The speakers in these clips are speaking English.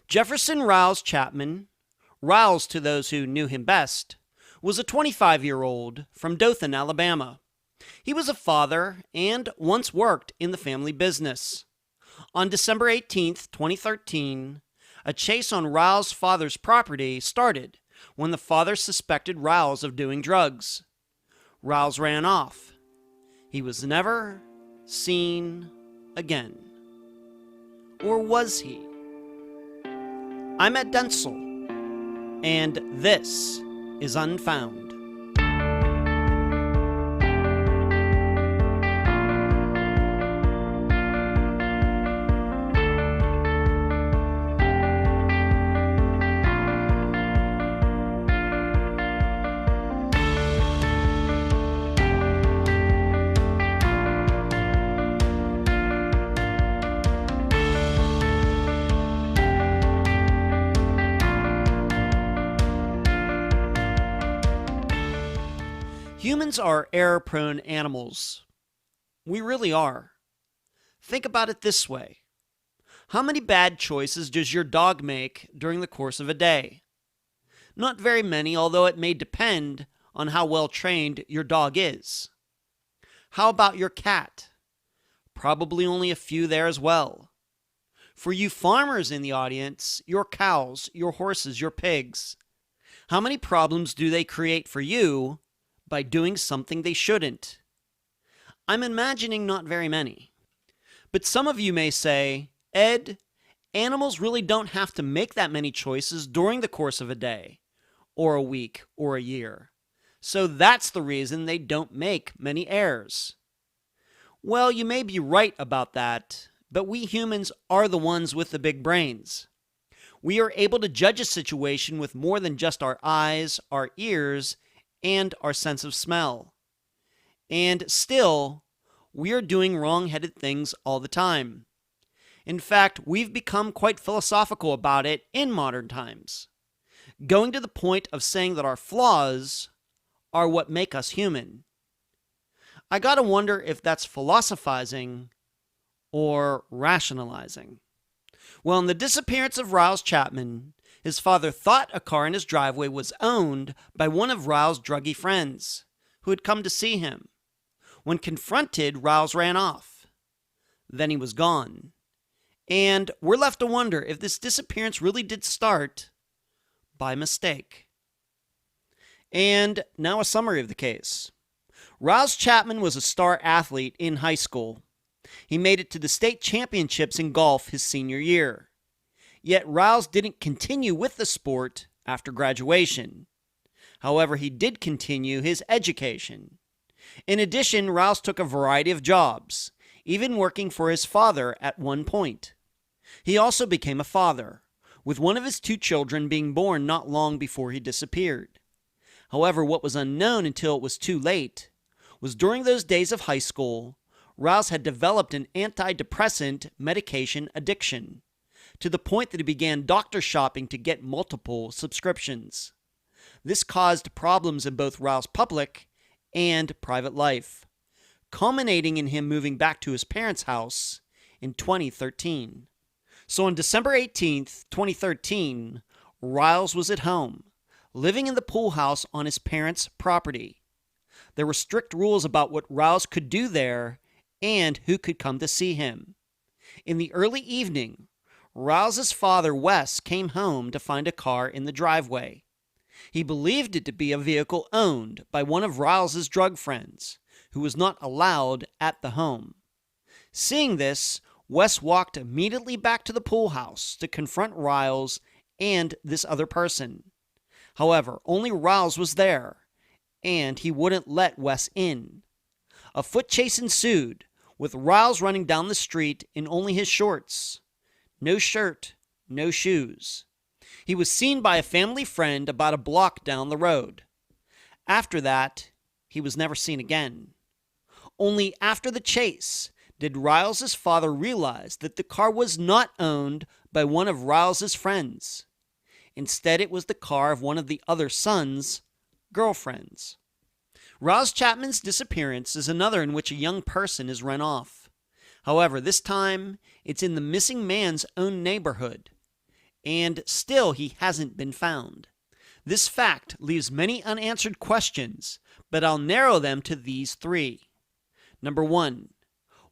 Jefferson Ryles Chapman, Riles to those who knew him best, was a 25-year-old from Dothan, Alabama. He was a father and once worked in the family business. On December 18, 2013, a chase on Riles' father's property started when the father suspected Riles of doing drugs. Riles ran off. He was never seen again. Or was he? I'm Ed Denzel, and this is Unfound. Humans are error-prone animals. We really are. Think about it this way. How many bad choices does your dog make during the course of a day? Not very many, although it may depend on how well trained your dog is. How about your cat? Probably only a few there as well. For you farmers in the audience, your cows, your horses, your pigs, how many problems do they create for you by doing something they shouldn't? I'm imagining not very many. But some of you may say, Ed, animals really don't have to make that many choices during the course of a day, or a week, or a year. So that's the reason they don't make many errors. Well, you may be right about that, but we humans are the ones with the big brains. We are able to judge a situation with more than just our eyes, our ears, and our sense of smell. And still, we are doing wrong-headed things all the time. In fact, we've become quite philosophical about it in modern times, going to the point of saying that our flaws are what make us human. I gotta wonder if that's philosophizing or rationalizing. Well, in the disappearance of Ryles Chapman, his father thought a car in his driveway was owned by one of Ryles' druggy friends who had come to see him. When confronted, Ryles ran off. Then he was gone. And we're left to wonder if this disappearance really did start by mistake. And now a summary of the case. Ryles Chapman was a star athlete in high school. He made it to the state championships in golf his senior year. Yet Ryles didn't continue with the sport after graduation. However, he did continue his education. In addition, Ryles took a variety of jobs, even working for his father at one point. He also became a father, with one of his 2 children being born not long before he disappeared. However, what was unknown until it was too late was during those days of high school, Ryles had developed an antidepressant medication addiction, to the point that he began doctor shopping to get multiple subscriptions. This caused problems in both Ryles' public and private life, culminating in him moving back to his parents' house in 2013. So on December 18th, 2013, Ryles was at home, living in the pool house on his parents' property. There were strict rules about what Ryles could do there and who could come to see him. In the early evening, Ryles' father, Wes, came home to find a car in the driveway. He believed it to be a vehicle owned by one of Ryles' drug friends, who was not allowed at the home. Seeing this, Wes walked immediately back to the pool house to confront Ryles and this other person. However, only Ryles was there, and he wouldn't let Wes in. A foot chase ensued, with Ryles running down the street in only his shorts. No shirt, no shoes. He was seen by a family friend about a block down the road. After that, he was never seen again. Only after the chase did Ryles' father realize that the car was not owned by one of Ryles' friends. Instead, it was the car of one of the other son's girlfriends. Ryles Chapman's disappearance is another in which a young person is run off. However, this time, it's in the missing man's own neighborhood. and still he hasn't been found. This fact leaves many unanswered questions, but I'll narrow them to these three. Number one,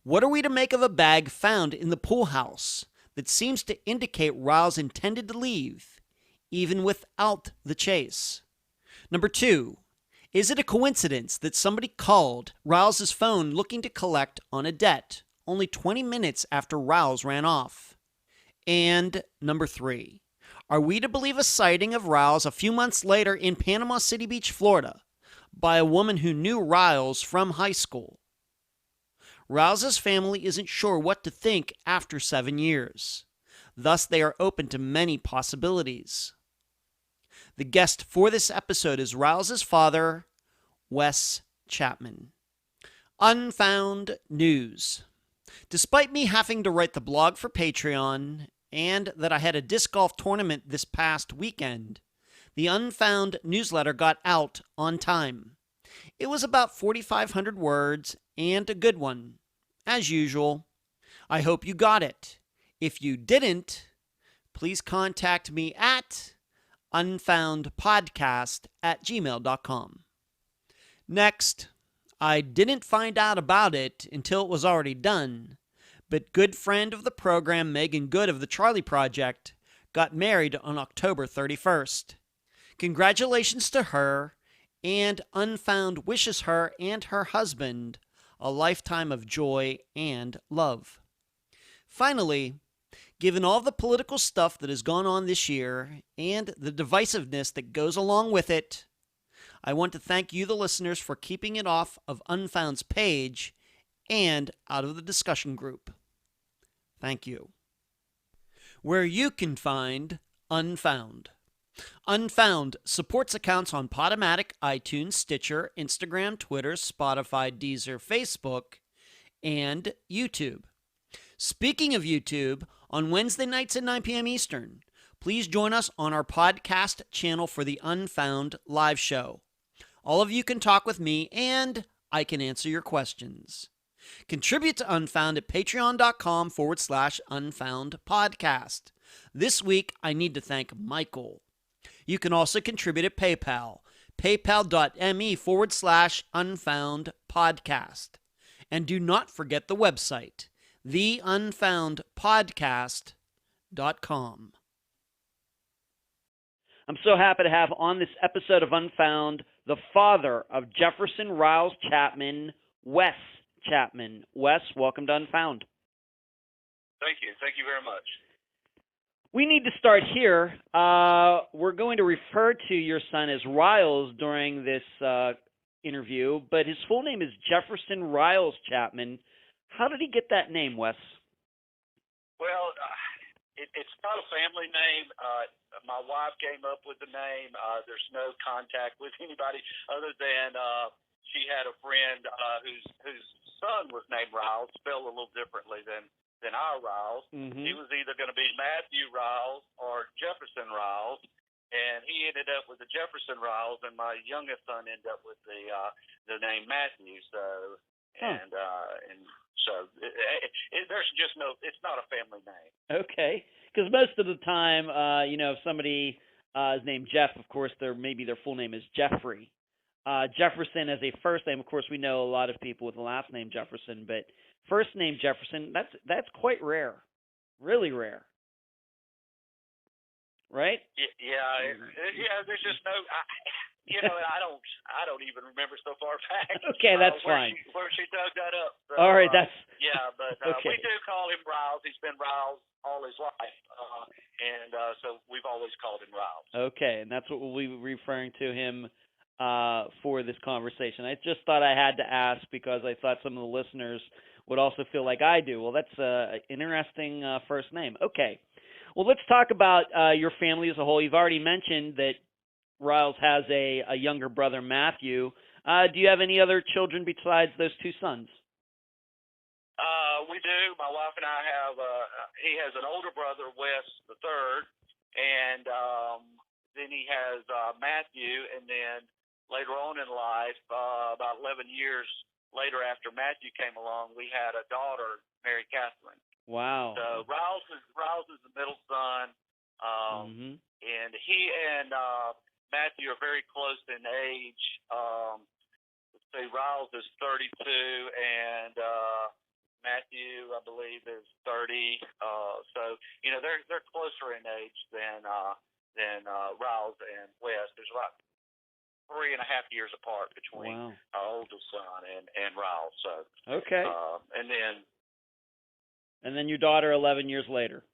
what are we to make of a bag found in the pool house that seems to indicate Ryles intended to leave, even without the chase? Number two, is it a coincidence that somebody called Ryles' phone looking to collect on a debt only 20 minutes after Ryles ran off? And number three, are we to believe a sighting of Ryles a few months later in Panama City Beach, Florida, by a woman who knew Ryles from high school? Ryles' family isn't sure what to think after 7 years. Thus, they are open to many possibilities. The guest for this episode is Ryles' father, Wes Chapman. Unfound News. Despite me having to write the blog for Patreon, and that I had a disc golf tournament this past weekend, the Unfound newsletter got out on time. It was about 4,500 words, and a good one, as usual. I hope you got it. If you didn't, please contact me at unfoundpodcast@gmail.com. Next, I didn't find out about it until it was already done, but good friend of the program, Megan Good of the Charlie Project, got married on October 31st. Congratulations to her, and Unfound wishes her and her husband a lifetime of joy and love. Finally, given all the political stuff that has gone on this year and the divisiveness that goes along with it, I want to thank you, the listeners, for keeping it off of Unfound's page and out of the discussion group. Thank you. Where you can find Unfound. Unfound supports accounts on Podomatic, iTunes, Stitcher, Instagram, Twitter, Spotify, Deezer, Facebook, and YouTube. Speaking of YouTube, on Wednesday nights at 9 p.m. Eastern, please join us on our podcast channel for the Unfound Live Show. All of you can talk with me, and I can answer your questions. Contribute to Unfound at patreon.com/Unfound Podcast. This week, I need to thank Michael. You can also contribute at PayPal, paypal.me/Unfound Podcast. And do not forget the website, theunfoundpodcast.com. I'm so happy to have on this episode of Unfound the father of Jefferson Ryles Chapman, Wes Chapman. Wes, welcome to Unfound. Thank you. Thank you very much. We need to start here. We're going to refer to your son as Ryles during this interview, but his full name is Jefferson Ryles Chapman. How did he get that name, Wes? Well, it's not a family name. My wife came up with the name. There's no contact with anybody other than she had a friend whose son was named Ryles, spelled a little differently than our Ryles. Mm-hmm. He was either going to be Matthew Ryles or Jefferson Ryles, and he ended up with the Jefferson Ryles, and my youngest son ended up with the name Matthew. So, and so there's just no. It's not a family name. Okay, because most of the time, if somebody is named Jeff, of course, maybe their full name is Jeffrey. Jefferson as a first name, of course, we know a lot of people with the last name Jefferson, but first name Jefferson, that's quite rare, really rare, right? Yeah. There's just no. I don't even remember so far back. Okay, that's fine. Where she dug that up. So, all right, that's. Yeah, but okay. We do call him Ryles. He's been Ryles all his life, and so we've always called him Ryles. Okay, and that's what we'll be referring to him for this conversation. I just thought I had to ask because I thought some of the listeners would also feel like I do. Well, that's an interesting first name. Okay. Well, let's talk about your family as a whole. You've already mentioned that Ryles has a younger brother, Matthew. Do you have any other children besides those two sons? We do. My wife and I have, he has an older brother, Wes the third, and then he has Matthew, and then later on in life, about 11 years later after Matthew came along, we had a daughter, Mary Catherine. Wow. So Ryles is the middle son. And he and Matthew are very close in age. Let's see, Riles is 32, and Matthew, I believe, is 30. So they're closer in age than Riles and Wes. There's about 3.5 years apart between our oldest son and Riles. So okay. And then your daughter 11 years later.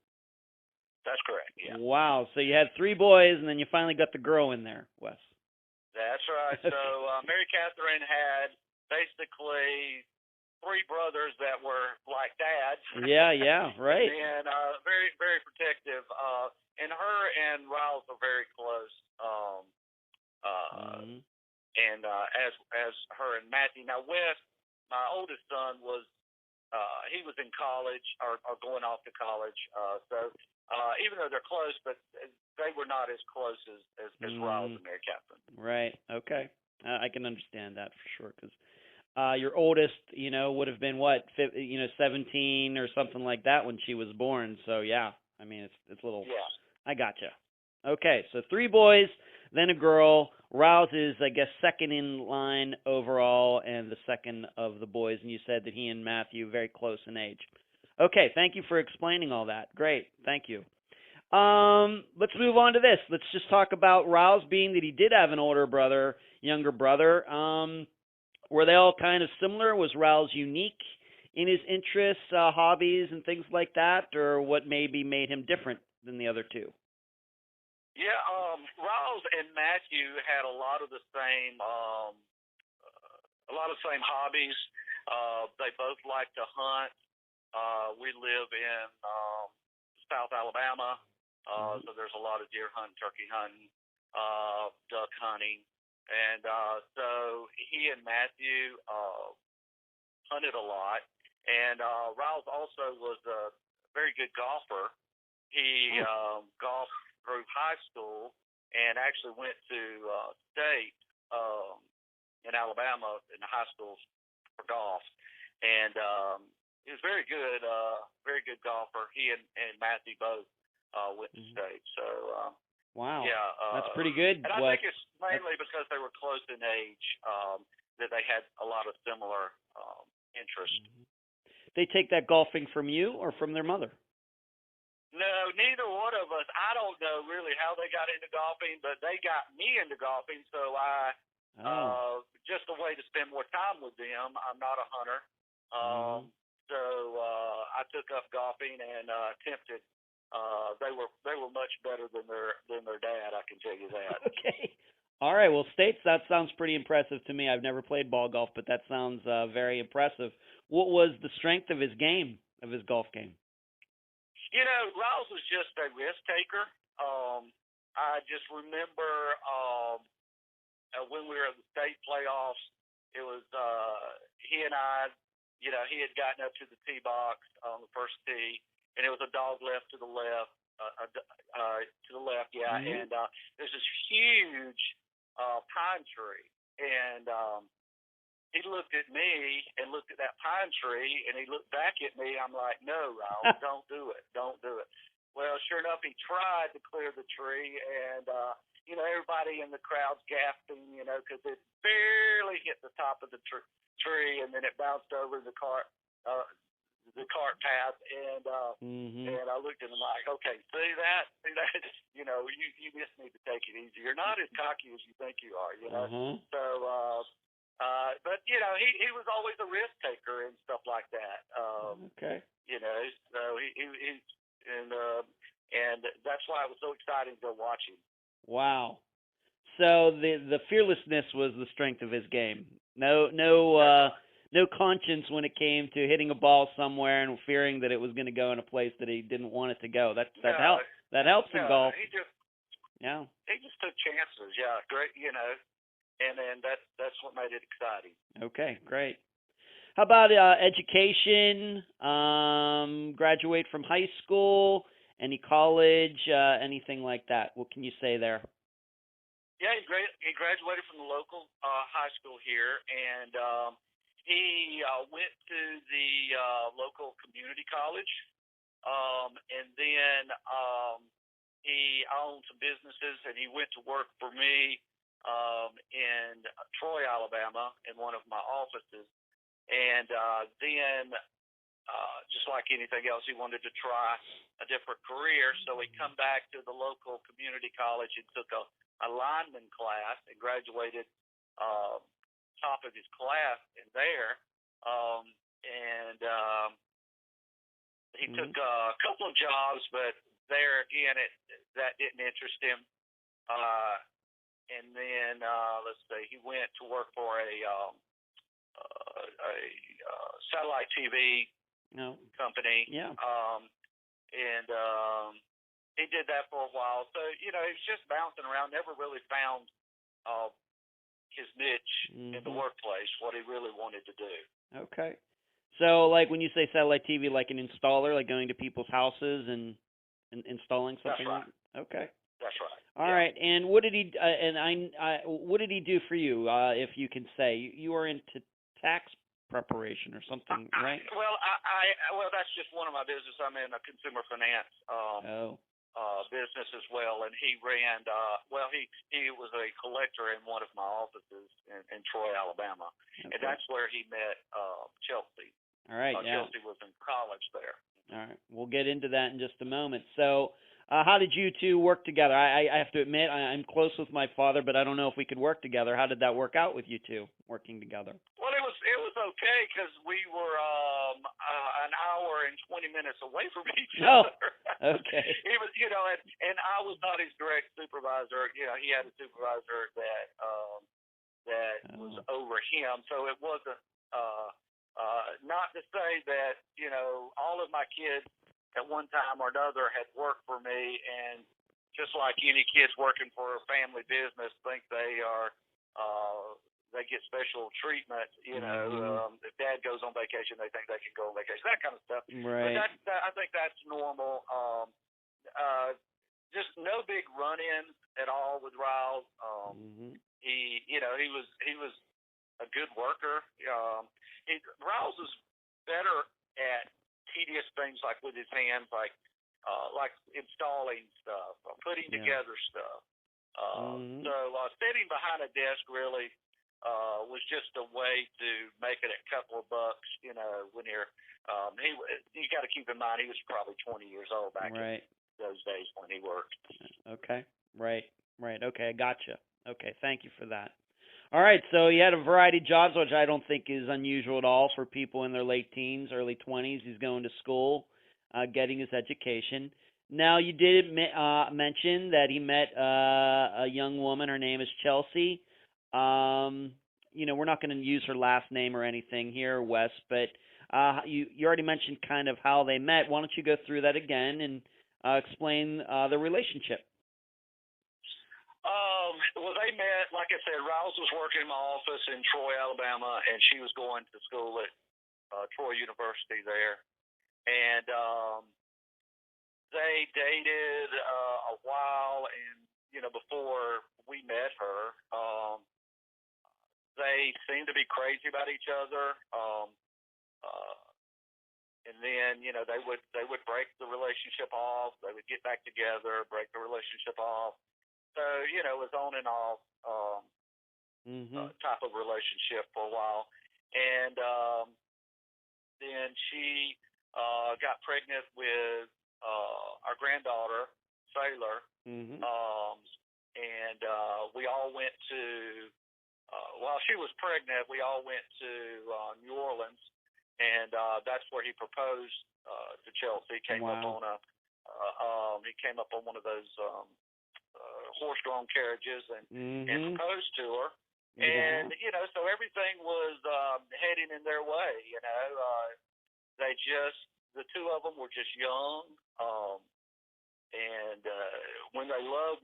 That's correct. Yeah. Wow. So you had 3 boys, and then you finally got the girl in there, Wes. That's right. So Mary Catherine had basically 3 brothers that were like dads. Yeah, right. And very, very protective. And her and Riles are very close. And as her and Matthew. Now, Wes, my oldest son, he was in college or going off to college. So even though they're close, but they were not as close as Riles and Mary Catherine. Right. Okay. I can understand that for sure, because your oldest, would have been 17 or something like that when she was born. So yeah, I mean it's a little. Yeah. I gotcha. Okay, so 3 boys, then a girl. Riles is, I guess, second in line overall, and the second of the boys. And you said that he and Matthew very close in age. Okay, thank you for explaining all that. Great, thank you. Let's move on to this. Let's just talk about Riles, being that he did have an younger brother. Were they all kind of similar? Was Riles unique in his interests, hobbies, and things like that, or what maybe made him different than the other 2? Yeah, Riles and Matthew had a lot of the same hobbies. They both like to hunt. We live in South Alabama, so there's a lot of deer hunting, turkey hunting, duck hunting, and so he and Matthew hunted a lot. And Riles also was a very good golfer. He golfed through high school and actually went to state in Alabama in the high schools for golf. And he was very good golfer. He and Matthew both went to state. So wow, yeah, that's pretty good. And I think it's mainly because they were close in age that they had a lot of similar interests. They take that golfing from you or from their mother? No, neither one of us. I don't know really how they got into golfing, but they got me into golfing. So just a way to spend more time with them. I'm not a hunter, so I took up golfing and attempted. They were much better than their dad. I can tell you that. Okay. All right. Well, States, that sounds pretty impressive to me. I've never played ball golf, but that sounds very impressive. What was the strength of his golf game? Riles was just a risk taker. I just remember when we were at the state playoffs, it was he and I, he had gotten up to the tee box on the first tee, and it was a dog left to the left, yeah. And there's this huge pine tree, and he looked at me and looked at that pine tree, and he looked back at me. I'm like, no, Riles, don't do it. Well, sure enough, he tried to clear the tree, and, everybody in the crowd's gasping, because it barely hit the top of the tree, and then it bounced over the cart path, and I looked at him like, okay, see that? You just need to take it easy. You're not as cocky as you think you are, So, but he was always a risk taker and stuff like that. Okay. So he and that's why it was so exciting to watch him. Wow. So the fearlessness was the strength of his game. No conscience when it came to hitting a ball somewhere and fearing that it was going to go in a place that he didn't want it to go. That helps in golf. He just took chances. Yeah, great. And then that's what made it exciting. Okay, great. How about education? Graduate from high school? Any college? Anything like that? What can you say there? Yeah, he graduated from the local high school here, and he went to the local community college, and then he owned some businesses, and he went to work for me in Troy, Alabama, in one of my offices. And then, just like anything else, he wanted to try a different career. So he come back to the local community college and took a lineman class and graduated top of his class in there. He took a couple of jobs, but there again, that didn't interest him. And then let's see, he went to work for a satellite TV company. Yeah. And he did that for a while. So he was just bouncing around. Never really found his niche in the workplace, what he really wanted to do. Okay. So, like, when you say satellite TV, like an installer, like going to people's houses and installing something. That's right. Okay. That's right. All right. And what did he? What did he do for you? If you can say, you were into tax preparation or something, right? Well, that's just one of my business. I'm in a consumer finance business as well, and he ran. He was a collector in one of my offices in Troy, Alabama, and that's where he met Chelsea. All right. Chelsea was in college there. All right. We'll get into that in just a moment. So, how did you two work together? I have to admit, I'm close with my father, but I don't know if we could work together. How did that work out with you two working together? Well, it was okay because we were an hour and 20 minutes away from each other. Okay. He was, and I was not his direct supervisor. He had a supervisor that was over him, so it wasn't. Not to say that all of my kids at one time or another had worked for me, and just like any kids working for a family business think they are they get special treatment. If dad goes on vacation, they think they can go on vacation, that kind of stuff. Right. But I think that's normal. Just no big run-ins at all with Riles. He was a good worker. Riles is better at tedious things like with his hands, like installing stuff, putting together stuff. So sitting behind a desk really was just a way to make it a couple of bucks. When you're you got to keep in mind he was probably 20 years old back in those days when he worked. Okay. Right. Okay, I gotcha. Okay, thank you for that. All right, so you had a variety of jobs, which I don't think is unusual at all for people in their late teens, early 20s. He's going to school, getting his education. Now, you did mention that he met a young woman. Her name is Chelsea. We're not going to use her last name or anything here, Wes, but you already mentioned kind of how they met. Why don't you go through that again and explain the relationship? Well, they met, like I said, Riles was working in my office in Troy, Alabama, and she was going to school at Troy University there. And they dated a while, and, before we met her, they seemed to be crazy about each other. And then, they would break the relationship off. They would get back together, break the relationship off. So, it was on and off type of relationship for a while. And then she got pregnant with our granddaughter, Sailor. And we all went to, while she was pregnant, we all went to New Orleans. And that's where he proposed to Chelsea. He came up on one of those horse-drawn carriages and proposed to her. And, so everything was heading in their way, the two of them were just young. And when they loved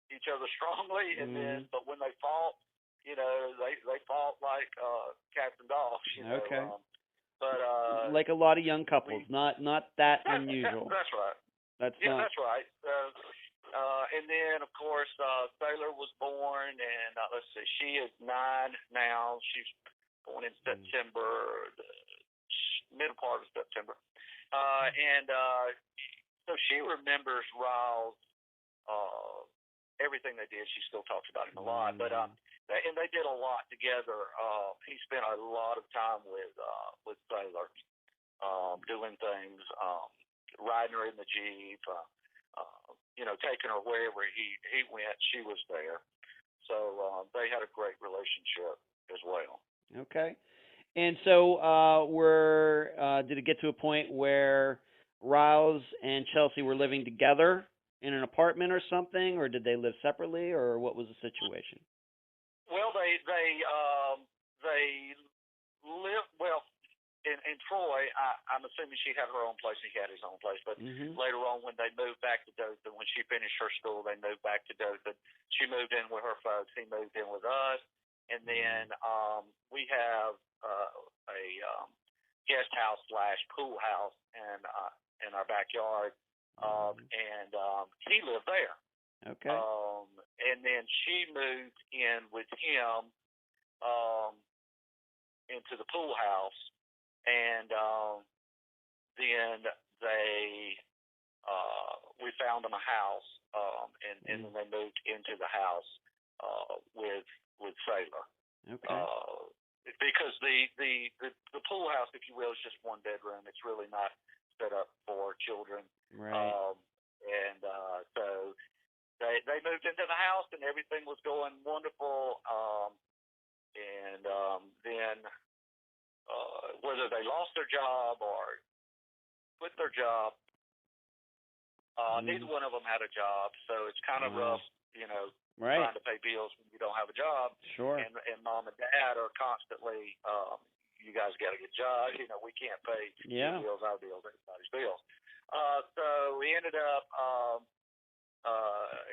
each other strongly. And then, but when they fought, they fought like cats and dogs, Okay. But like a lot of young couples, not that unusual. That's right. That's right. And then, of course, Sailor was born, and let's see, she is 9 now. She's born in September, the middle part of September. And So she remembers Riles, everything they did. She still talks about him a lot. But and they did a lot together. He spent a lot of time with Sailor, doing things, riding her in the Jeep, taking her wherever he went. She was there. So they had a great relationship as well. Okay. And so did it get to a point where Riles and Chelsea were living together in an apartment or something, or did they live separately, or what was the situation? Well, they lived well in Troy. I'm assuming she had her own place. He had his own place. But later on, when they moved back to Dothan, when she finished her school, they moved back to Dothan. She moved in with her folks. He moved in with us. And then we have a guest house / pool house in our backyard, and he lived there. Okay. And then she moved in with him into the pool house, and then we found them a house, and then they moved into the house with Sailor. Okay. Because the pool house, if you will, is just one bedroom. It's really not set up for children. Right. So they moved into the house, and everything was going wonderful. Then whether they lost their job or quit their job, neither one of them had a job. So it's kind of rough, right. trying to pay bills when you don't have a job. Sure. And mom and dad are constantly, you guys got to get jobs. We can't pay your bills, our bills, everybody's bills. So we ended up,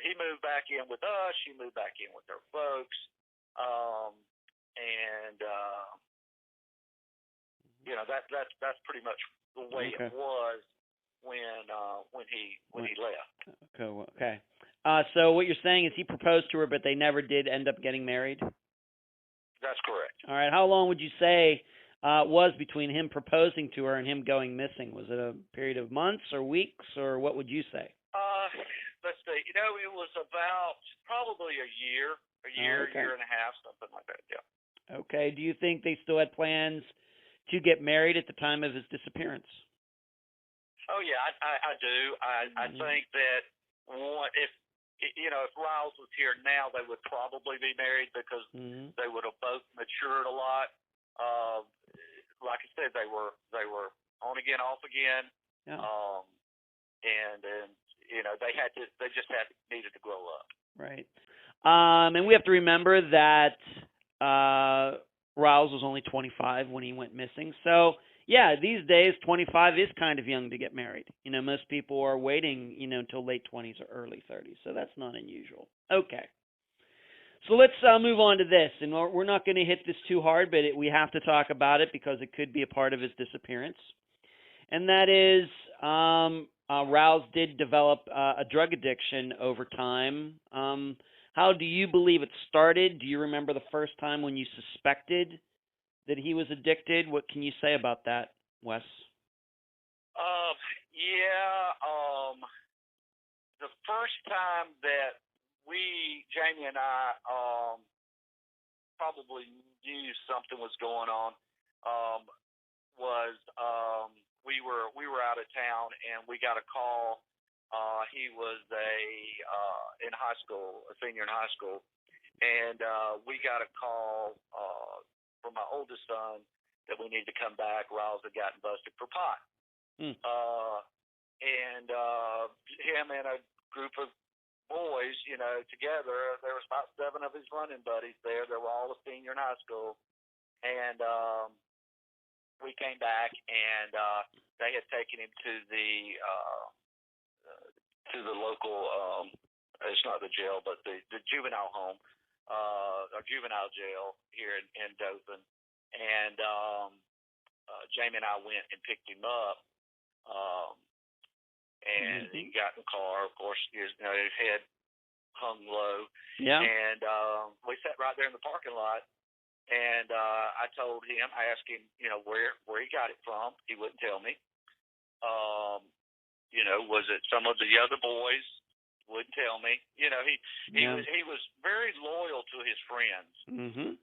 he moved back in with us. She moved back in with her folks. That's pretty much the way it was when he left. Okay. So what you're saying is he proposed to her, but they never did end up getting married? That's correct. All right. How long would you say it was between him proposing to her and him going missing? Was it a period of months or weeks, or what would you say? Let's see. It was about probably a year, year and a half, something like that. Yeah. Okay. Do you think they still had plans to get married at the time of his disappearance? Oh yeah, I do. I think that if Riles was here now, they would probably be married because they would have both matured a lot. Like I said, they were on again, off again. Yeah. And they just needed to grow up. Right. And we have to remember that Riles was only 25 when he went missing. So, yeah, these days 25 is kind of young to get married. Most people are waiting, until late 20s or early 30s. So that's not unusual. Okay. So let's move on to this. And we're not going to hit this too hard, but we have to talk about it because it could be a part of his disappearance. And that is Riles did develop a drug addiction over time. How do you believe it started? Do you remember the first time when you suspected that he was addicted? What can you say about that, Wes? The first time that Jamie and I, probably knew something was going on, was we were out of town and we got a call. He was in high school, a senior in high school, and we got a call from my oldest son that we needed to come back. Riles had gotten busted for pot. And him and a group of boys, together, there was about 7 of his running buddies there. They were all a senior in high school. And we came back, and they had taken him to the local, it's not the jail, but the juvenile home, or juvenile jail here in Dothan. And Jamie and I went and picked him up. And he got in the car. Of course, his head hung low. Yeah. And we sat right there in the parking lot. And I told him, I asked him, where he got it from. He wouldn't tell me. Was it some of the other boys? Wouldn't tell me. He was very loyal to his friends. Mm-hmm.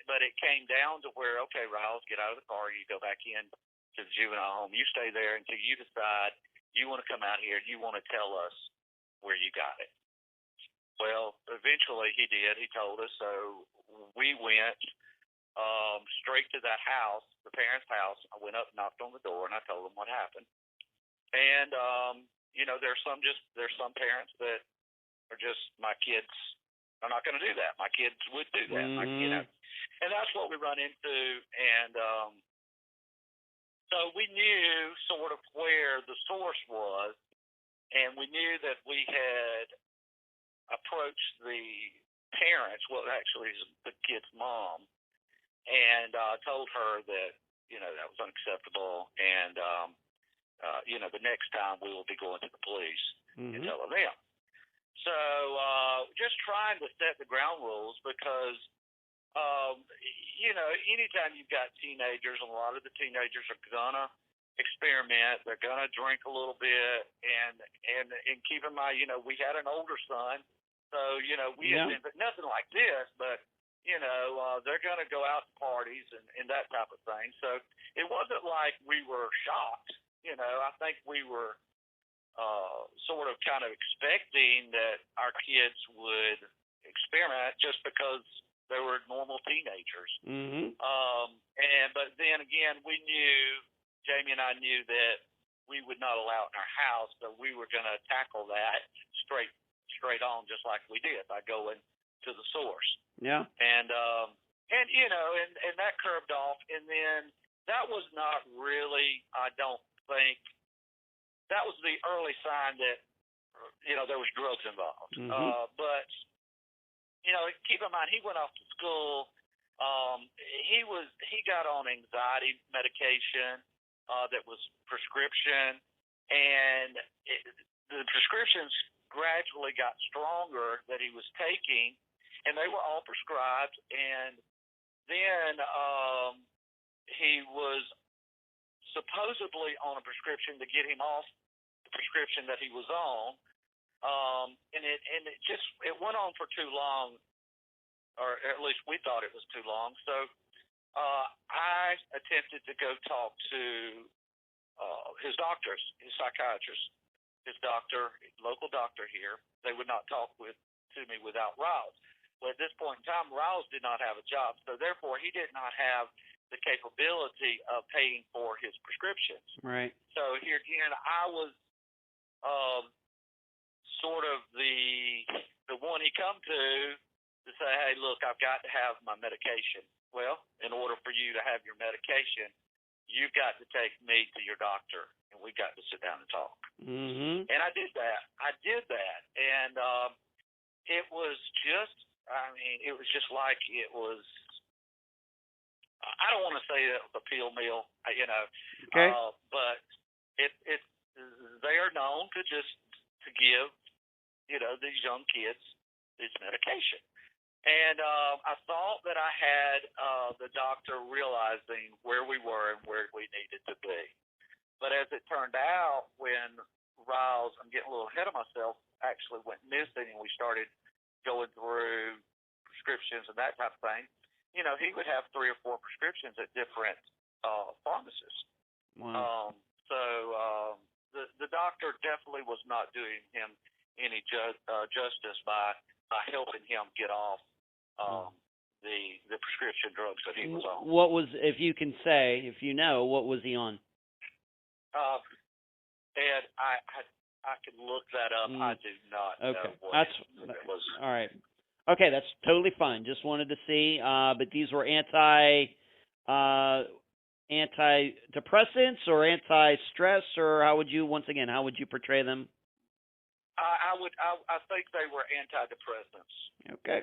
But it came down to where, okay, Riles, get out of the car. You go back in to the juvenile home. You stay there until you decide you want to come out here and you want to tell us where you got it. Well, eventually he did. He told us. So we went straight to that house, the parents' house. I went up, knocked on the door, and I told them what happened. And there's some parents that are just, my kids are not going to do that. My kids would do that. Mm-hmm. And that's what we run into. And so we knew sort of where the source was, and we knew that we had approached the parents, well, actually the kid's mom, and told her that that was unacceptable, and the next time we will be going to the police and telling them. So just trying to set the ground rules, because anytime you've got teenagers, a lot of the teenagers are gonna experiment. They're gonna drink a little bit, and keep in mind, we had an older son, so we had been, but nothing like this, but they're gonna go out to parties and that type of thing. So it wasn't like we were shocked. I think we were sort of kind of expecting that our kids would experiment just because they were normal teenagers. Mm-hmm. But then again, Jamie and I knew that we would not allow it in our house, so we were going to tackle that straight on, just like we did, by going to the source. Yeah. And that curved off, and then that was not really, I don't think, that was the early sign that there was drugs involved. Mm-hmm. But keep in mind, he went off to school. He got on anxiety medication that was prescription, and the prescriptions gradually got stronger that he was taking, and they were all prescribed. And then he was supposedly on a prescription to get him off the prescription that he was on. And it went on for too long, or at least we thought it was too long. So I attempted to go talk to his doctors, his psychiatrist, his doctor, local doctor here. They would not talk to me without Riles. Well, at this point in time, Riles did not have a job, so therefore he did not have the capability of paying for his prescriptions. Right. So here again, I was sort of the one he come to say, hey, look, I've got to have my medication. Well, in order for you to have your medication, you've got to take me to your doctor, and we've got to sit down and talk. Mm-hmm. And I did that. And it was just, it was just like it was, I don't want to say it was a pill meal, Okay. but they are known to give, these young kids this medication. And I thought that I had the doctor realizing where we were and where we needed to be. But as it turned out, when Riles, I'm getting a little ahead of myself, actually went missing, and we started going through prescriptions and that type of thing, he would have 3 or 4 prescriptions at different pharmacists. Wow. So the doctor definitely was not doing him any justice by helping him get off the prescription drugs that he was on. What was, if you can say, if you know, what was he on? Ed, I can look that up. I do not know what it was. All right. Okay, that's totally fine. Just wanted to see. But these were antidepressants or anti-stress, or how would you portray them? I think they were antidepressants. Okay.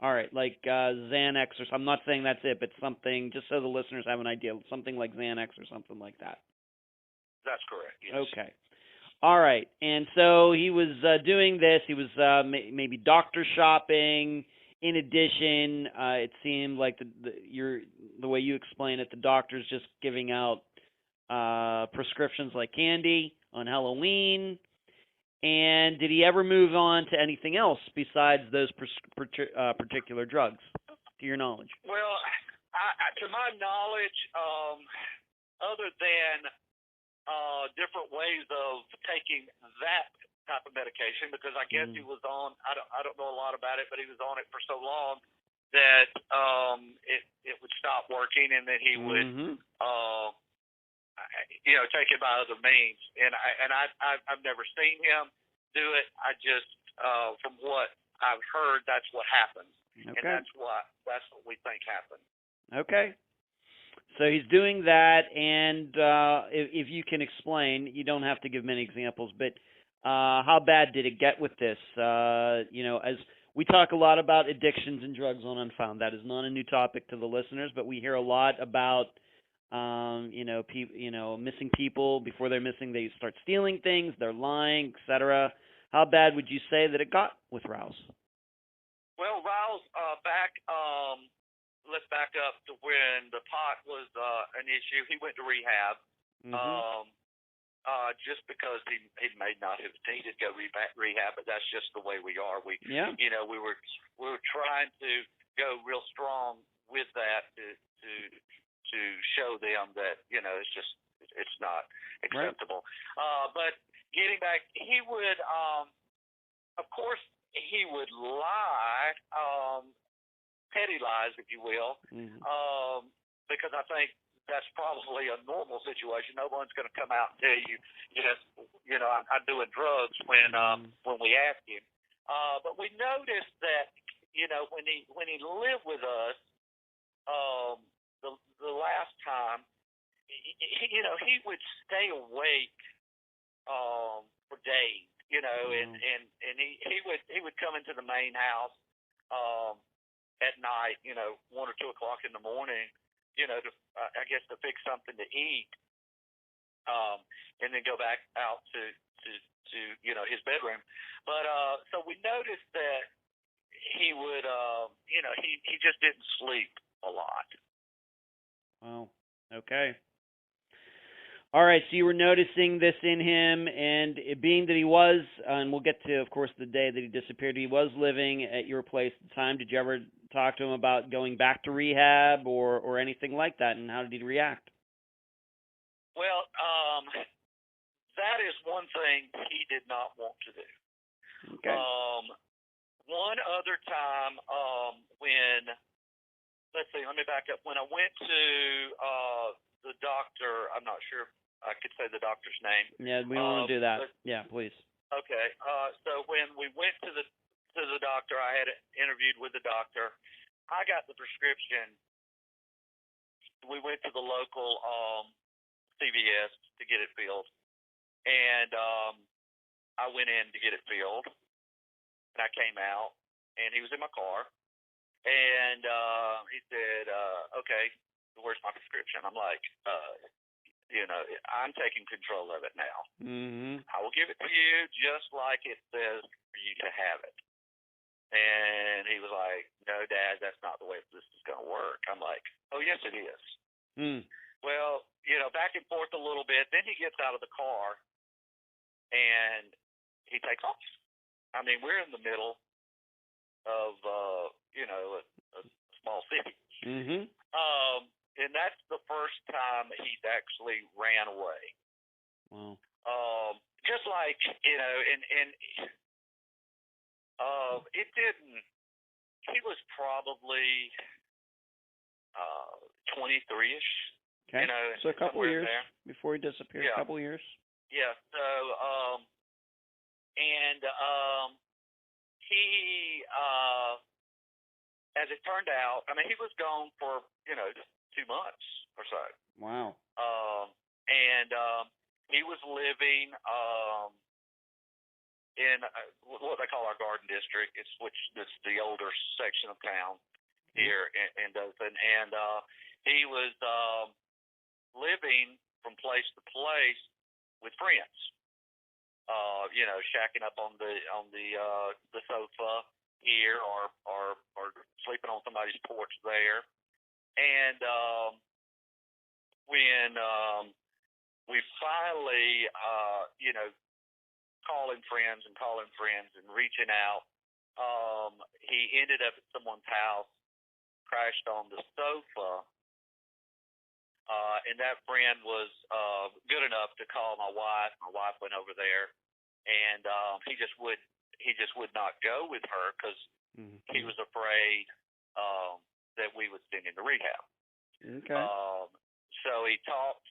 All right, like Xanax or something. I'm not saying that's it, but something, just so the listeners have an idea, something like Xanax or something like that. That's correct, yes. Okay. All right, and so he was doing this. He was maybe doctor shopping. In addition, it seemed like the way you explain it, the doctor's just giving out prescriptions like candy. on Halloween? And did he ever move on to anything else besides those particular drugs, to your knowledge? Well, to my knowledge, other than different ways of taking that type of medication, because I guess he was on. I don't know a lot about it, but he was on it for so long that it would stop working, and then he would take it by other means. And I've never seen him do it. I just from what I've heard, that's what happens, and that's what we think happened. Okay. So he's doing that, and if you can explain, you don't have to give many examples, but how bad did it get with this? As we talk a lot about addictions and drugs on Unfound. That is not a new topic to the listeners, but we hear a lot about missing people. Before they're missing, they start stealing things, they're lying, etc. How bad would you say that it got with Ryles? Well, Ryles, let's back up to when the pot was an issue. He went to rehab, just because he may not have needed to go rehab, but that's just the way we are. We were trying to go real strong with that to show them that it's not acceptable. Right. But getting back, he would, of course, he would lie. Petty lies, if you will, because I think that's probably a normal situation. No one's going to come out and tell you, I'm doing drugs when we ask him. But we noticed that, when he lived with us, the last time, he would stay awake for days, and he would come into the main house at night, 1 or 2 o'clock in the morning, to fix something to eat, and then go back out to his bedroom. But so we noticed that he would, he just didn't sleep a lot. Wow. Okay. All right, so you were noticing this in him, and it being that he was, and we'll get to, of course, the day that he disappeared, he was living at your place at the time. Did you ever talk to him about going back to rehab or anything like that, and how did he react? Well, that is one thing he did not want to do. Okay. One other time when, let's see, let me back up. When I went to the doctor, I'm not sure if I could say the doctor's name. Yeah, we don't want to do that. Yeah, please. Okay. So when we went to the doctor, I had interviewed with the doctor. I got the prescription. We went to the local CVS to get it filled, and I went in to get it filled. And I came out, and he was in my car, and he said, "Okay, where's my prescription?" I'm like, I'm taking control of it now. I will give it to you just like it says for you to have it. And he was like, "No, Dad, that's not the way this is going to work." I'm like, "Oh, yes, it is." Well, back and forth a little bit. Then he gets out of the car, and he takes off. I mean, we're in the middle of, a small city. And that's the first time he's actually ran away. Wow. Just like, and it didn't, he was probably 23-ish. Okay. So a couple years before he disappeared. Yeah. A couple years. Yeah. So, he, as it turned out, I mean, he was gone for, 2 months or so. Wow. And he was living in what they call our Garden District. It's the older section of town here in Dothan. And he was living from place to place with friends. Shacking up on the sofa here, or sleeping on somebody's porch there. And when we finally, calling friends and reaching out. He ended up at someone's house, crashed on the sofa, and that friend was good enough to call my wife. My wife went over there, and he just would not go with her because he was afraid that we would send him to rehab. Okay. So he talked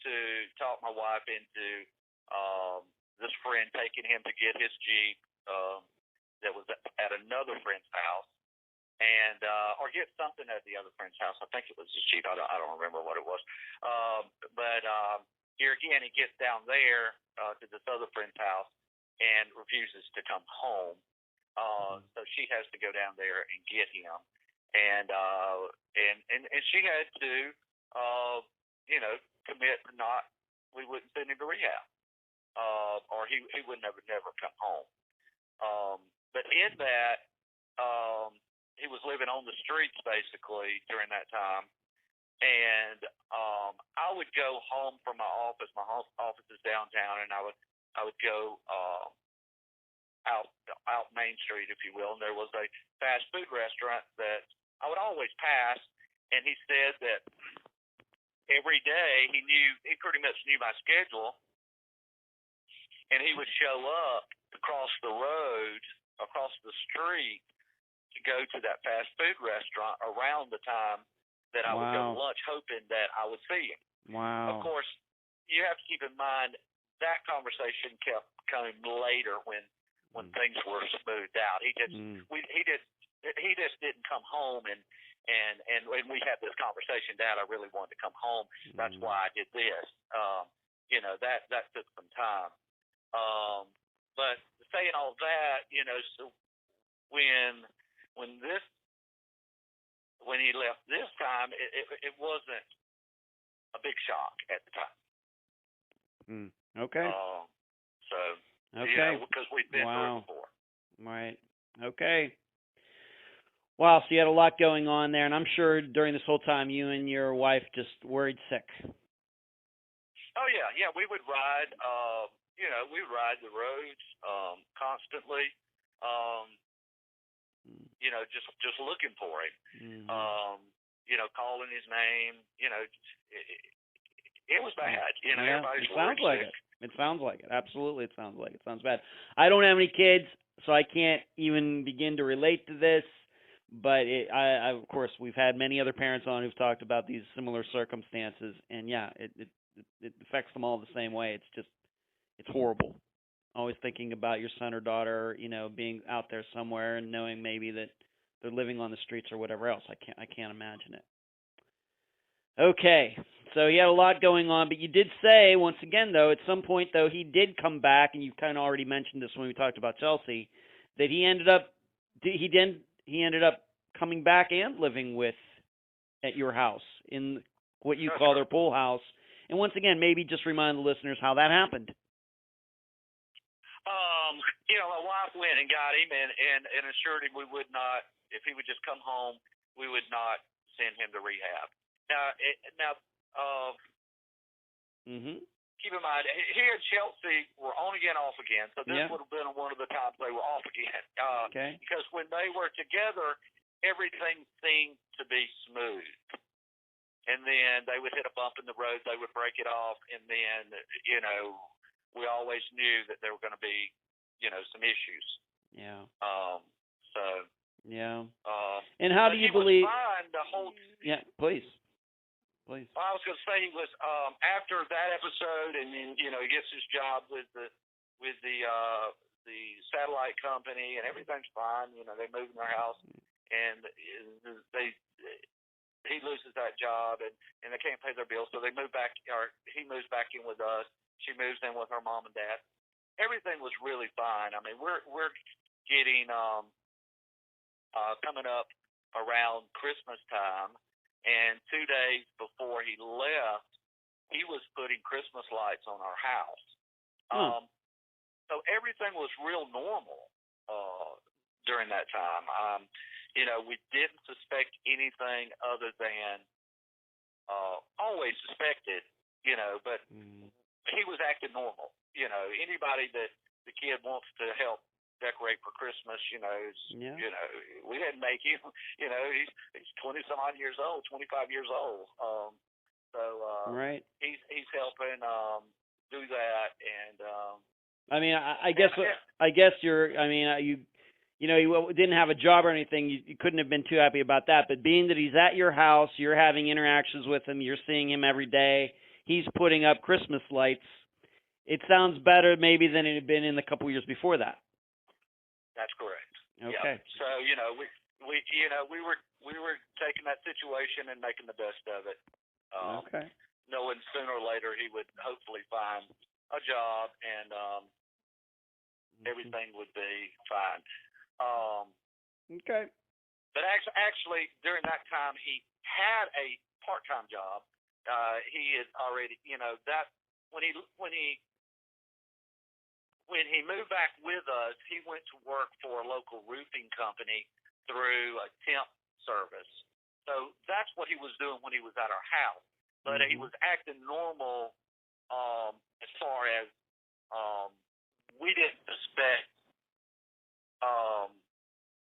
my wife into this friend taking him to get his Jeep that was at another friend's house, and or get something at the other friend's house. I think it was his Jeep. I don't remember what it was. But here again, he gets down there to this other friend's house and refuses to come home. So she has to go down there and get him, and she had to, commit to not. We wouldn't send him to rehab, or he would never come home. But in that, he was living on the streets basically during that time, and I would go home from my office. My office is downtown, and I would go out Main Street, if you will, and there was a fast food restaurant that I would always pass, and he said that every day he pretty much knew my schedule, and he would show up across the road, across the street, to go to that fast food restaurant around the time that I would go to lunch, hoping that I would see him. Wow. Of course, you have to keep in mind that conversation kept coming later when things were smoothed out. He just didn't come home, and we had this conversation. Dad, I really wanted to come home. That's why I did this. That took some time. But saying all that, so when he left this time, it wasn't a big shock at the time. Okay. Because we've been through it before. Right. Okay. Wow, so you had a lot going on there, and I'm sure during this whole time you and your wife just worried sick. Oh yeah, we would ride. We would ride the roads constantly. Just looking for him. Calling his name. It was bad. Everybody's worried sick. It sounds like it. Absolutely, it sounds like it. Sounds bad. I don't have any kids, so I can't even begin to relate to this. But I of course, we've had many other parents on who've talked about these similar circumstances, and yeah, it affects them all the same way. It's horrible. Always thinking about your son or daughter, being out there somewhere and knowing maybe that they're living on the streets or whatever else. I can't imagine it. Okay, so you had a lot going on, but you did say once again, though, at some point, though, he did come back, and you kind of already mentioned this when we talked about Chelsea, that he ended up coming back and living at your house in what you call their pool house. And once again, maybe just remind the listeners how that happened. My wife went and got him and assured him we would not, if he would just come home, we would not send him to rehab. Keep in mind, he and Chelsea were on again, off again, so this would have been one of the times they were off again. Because when they were together, everything seemed to be smooth. And then they would hit a bump in the road, they would break it off, and then, we always knew that there were going to be, some issues. Yeah. Yeah. And how do you believe? Fine the whole. Yeah, please. I was going to say he was after that episode, and then he gets his job with the satellite company, and everything's fine. They move in their house, and he loses that job, and they can't pay their bills, so they move back, or he moves back in with us. She moves in with her mom and dad. Everything was really fine. I mean, we're getting coming up around Christmas time, and 2 days before he left, he was putting Christmas lights on our house. So everything was real normal during that time. We didn't suspect anything other than always suspected, but he was acting normal. Anybody that the kid wants to help decorate for Christmas, we didn't make him. He's 20-some odd years old, 25 years old. Right. He's helping do that, and I mean, I guess you're. I mean, you didn't have a job or anything. You couldn't have been too happy about that. But being that he's at your house, you're having interactions with him, you're seeing him every day. He's putting up Christmas lights. It sounds better maybe than it had been in the couple years before that. That's correct. Okay. Yeah. So we were taking that situation and making the best of it. Okay. Knowing sooner or later he would hopefully find a job and everything would be fine. Okay. But actually, during that time, he had a part-time job. He had already, that when he moved back with us, he went to work for a local roofing company through a temp service. So that's what he was doing when he was at our house. But he was acting normal as far as we didn't suspect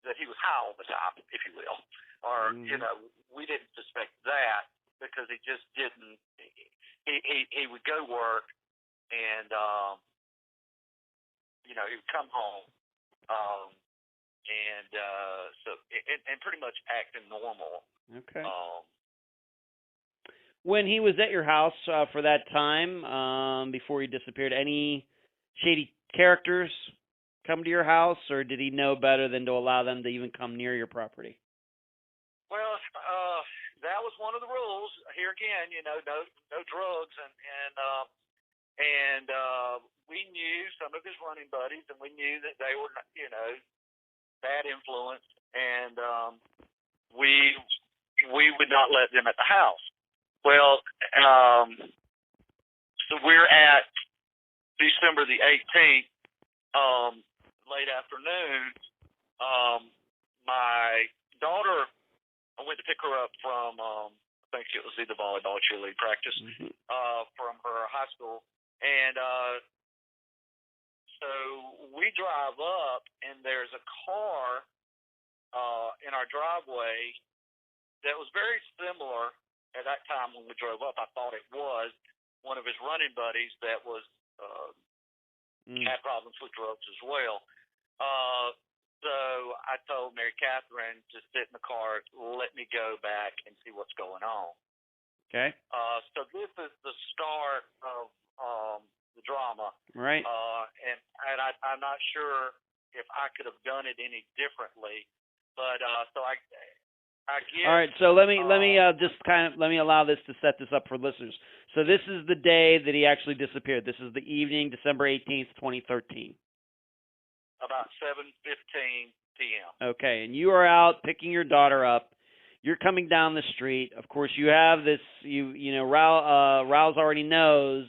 that he was high all the time, if you will. Or, we didn't suspect that because he just didn't. He would go to work and, he would come home and pretty much acting normal. Okay. When he was at your house for that time, before he disappeared, any shady characters come to your house, or did he know better than to allow them to even come near your property? Well, that was one of the rules. Here again, no drugs, and we knew some of his running buddies, and we knew that they were, bad influence, and we would not let them at the house. Well, so we're at December the 18th, late afternoon. My daughter, I went to pick her up from, I think it was either volleyball or cheerleading practice, from her high school. And so we drive up, and there's a car in our driveway that was very similar. At that time when we drove up, I thought it was one of his running buddies that was had problems with drugs as well. So I told Mary Catherine to sit in the car, let me go back and see what's going on. Okay. So this is the start of the drama. Right. And I'm not sure if I could have done it any differently, but so I guess. All right, so let me allow this to set this up for listeners. So this is the day that he actually disappeared. This is the evening, December 18th, 2013. About 7:15 p.m. Okay, and you are out picking your daughter up. You're coming down the street. Of course, you have this. Ryles already knows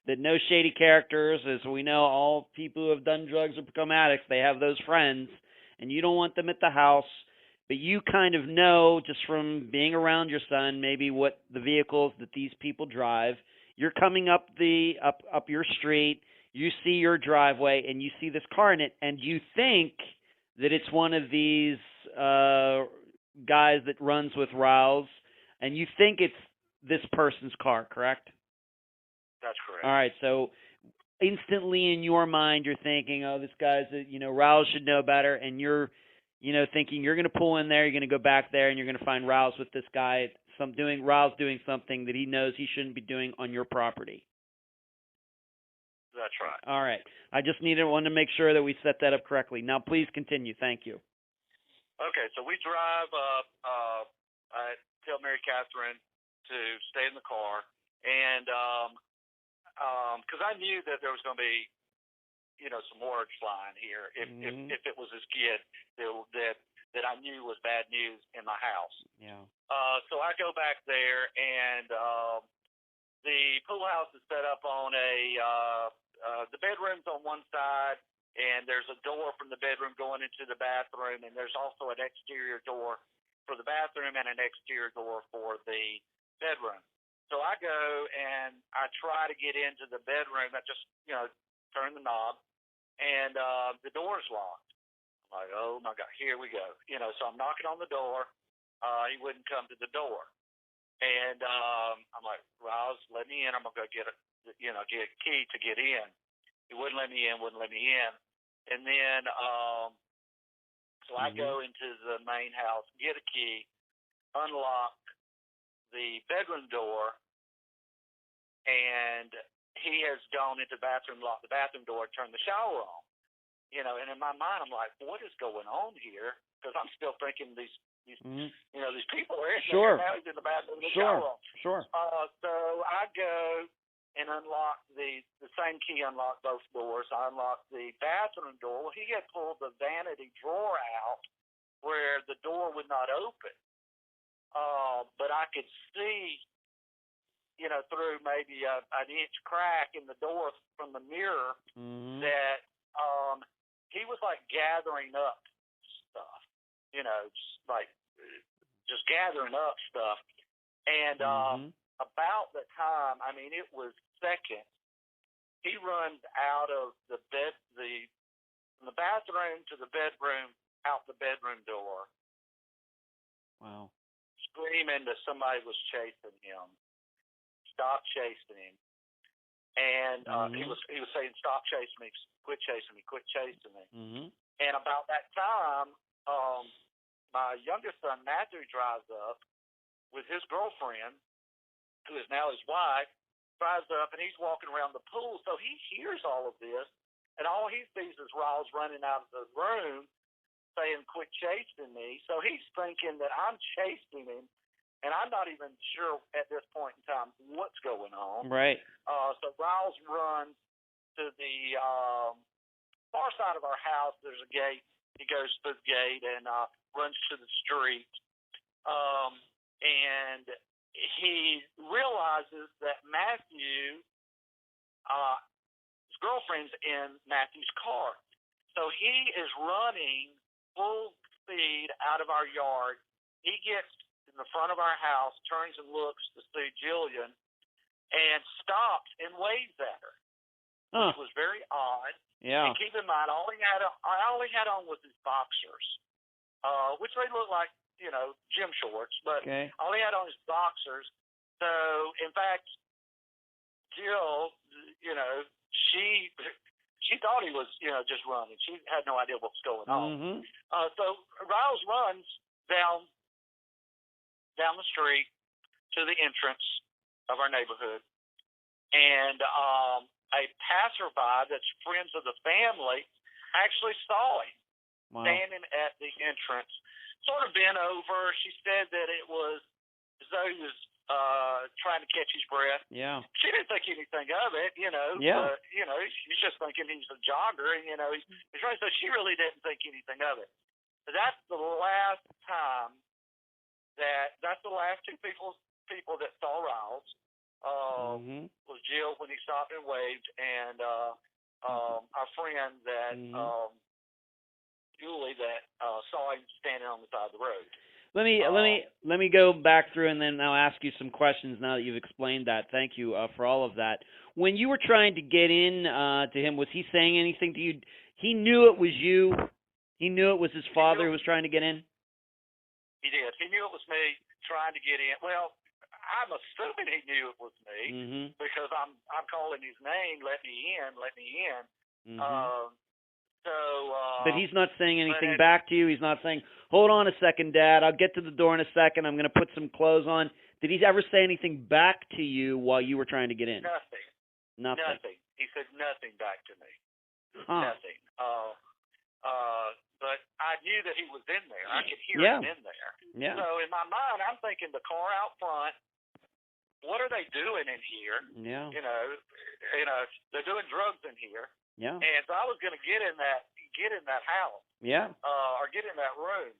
that no shady characters, as we know, all people who have done drugs or become addicts, they have those friends, and you don't want them at the house. But you kind of know, just from being around your son, maybe what the vehicles that these people drive. You're coming up your street. You see your driveway, and you see this car in it, and you think that it's one of these guys that runs with Riles, and you think it's this person's car, correct? That's correct. All right, so instantly in your mind, you're thinking, oh, this guy's, Riles should know better, and you're thinking you're going to pull in there, you're going to go back there, and you're going to find Riles with this guy, Riles doing something that he knows he shouldn't be doing on your property. That's right. All right. I just wanted to make sure that we set that up correctly. Now, please continue. Thank you. Okay, so we drive up. I tell Mary Catherine to stay in the car, and because I knew that there was going to be, some words flying here if it was his kid that I knew was bad news in my house. Yeah. So I go back there, and the pool house is set up on the bedroom's on one side, and there's a door from the bedroom going into the bathroom, and there's also an exterior door for the bathroom and an exterior door for the bedroom. So I go and I try to get into the bedroom. I just, turn the knob, and the door's locked. I'm like, oh my God, here we go. So I'm knocking on the door. He wouldn't come to the door. And I'm like, Riles, let me in. I'm gonna go get a key to get in. He wouldn't let me in. And then, so I go into the main house, get a key, unlock the bedroom door, and he has gone into the bathroom, locked the bathroom door, and turned the shower on. And in my mind, I'm like, what is going on here? Because I'm still thinking these people are in there. Now he's in the bathroom with the shower on. Sure. So I go and unlock the same key unlocked both doors. I unlocked the bathroom door. Well, he had pulled the vanity drawer out where the door would not open. But I could see, through maybe an inch crack in the door from the mirror that he was like gathering up stuff, just gathering up stuff. And about the time, it was seconds, he runs out of the from the bathroom to the bedroom, out the bedroom door. Wow. Screaming that somebody was chasing him. Stop chasing him. And he was saying, stop chasing me, quit chasing me, quit chasing me. And about that time, my youngest son, Matthew, drives up with his girlfriend, who is now his wife, drives up, and he's walking around the pool. So he hears all of this, and all he sees is Riles running out of the room saying, quit chasing me. So he's thinking that I'm chasing him, and I'm not even sure at this point in time what's going on. Right. So Riles runs to the far side of our house. There's a gate. He goes through the gate and runs to the street. And he realizes that Matthew, his girlfriend's in Matthew's car. So he is running full speed out of our yard. He gets in the front of our house, turns and looks to see Jillian, and stops and waves at her, which was very odd. Yeah. And keep in mind, all he had on was his boxers, which they look like, gym shorts, but all he had on was boxers. So, in fact, Jill, she thought he was, just running. She had no idea what was going on. So Riles runs down the street to the entrance of our neighborhood, and a passerby that's friends of the family actually saw him standing at the entrance, sort of bent over. She said that it was as though he was trying to catch his breath. Yeah. She didn't think anything of it, Yeah. She's just thinking he's a jogger, and he's right. So she really didn't think anything of it. But that's the last time that's the last two people that saw Riles. Was Jill when he stopped and waved, and our friend that Julie that saw him standing on the side of the road. Let me go back through and then I'll ask you some questions now that you've explained that. Thank you for all of that. When you were trying to get in to him, was he saying anything to you? He knew it was you. He knew it was his father who was trying to get in. He did. He knew it was me trying to get in. Well, I'm assuming he knew it was me because I'm calling his name. Let me in. But he's not saying anything back to you. He's not saying, "Hold on a second, Dad. I'll get to the door in a second. I'm going to put some clothes on." Did he ever say anything back to you while you were trying to get in? Nothing. He said nothing back to me. Nothing. But I knew that he was in there. I could hear him in there. Yeah. So in my mind, I'm thinking the car out front. What are they doing in here? Yeah. They're doing drugs in here. Yeah. And so I was going to get in that house. Yeah. Or get in that room.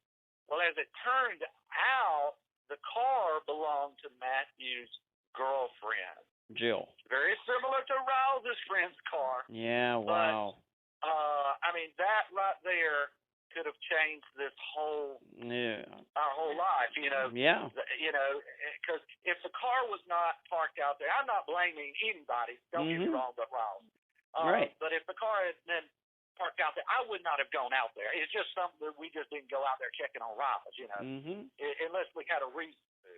Well, as it turned out, the car belonged to Matthew's girlfriend, Jill. very similar to Riles' friend's car. Yeah. Wow. But, that right there could have changed this whole Yeah. our whole life, you know. Yeah. You know, because if the car was not parked out there, I'm not blaming anybody. Don't get me wrong, but Ryles. Right. But if the car had been parked out there, I would not have gone out there. It's just something that we just didn't go out there checking on Ryles, you know, unless we had a reason to.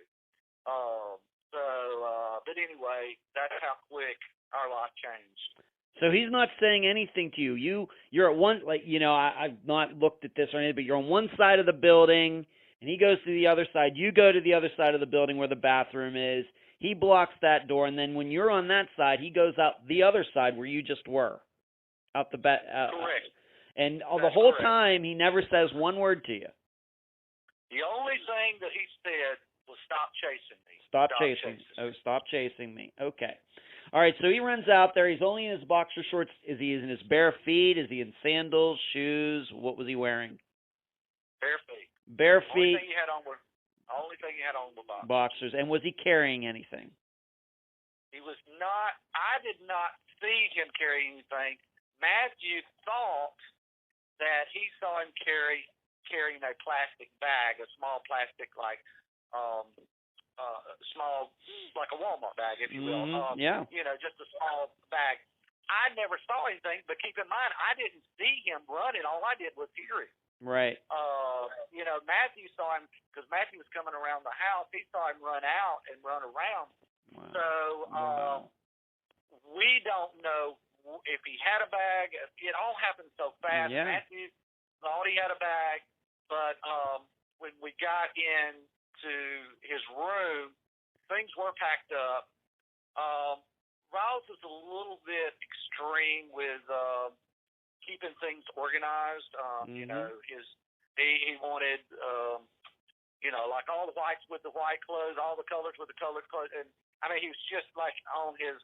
But anyway, that's how quick our life changed. So he's not saying anything to you. You're at one, like, you know, I've not looked at this or anything, but you're on one side of the building, and he goes to the other side. You go to the other side of the building where the bathroom is. He blocks that door, and then when you're on that side, he goes out the other side where you just were, out the back. Correct. And That's the whole correct. time, he never says one word to you. The only thing that he said was "Stop chasing me." Stop chasing. Oh, stop chasing me. Okay. All right, so he runs out there. He's only in his boxer shorts. Is he in his bare feet? Is he in sandals, shoes? What was he wearing? Bare feet. Bare Only feet, thing he had on were boxers. boxers. And was he carrying anything? He was not. I did not see him carry anything. Matthew thought that he saw him carrying a plastic bag, a small plastic small, like a Walmart bag, if you will. Yeah. You know, just a small bag. I never saw anything, but keep in mind, I didn't see him running. All I did was hear him. Right. You know, Matthew saw him because Matthew was coming around the house. He saw him run out and run around. Wow. So we don't know if he had a bag. It all happened so fast. Yeah. Matthew thought he had a bag, but when we got into his room, things were packed up. Ryles is a little bit extreme with keeping things organized. You know, he wanted you know, like all the whites with the white clothes, all the colors with the colored clothes, and I mean, he was just like on his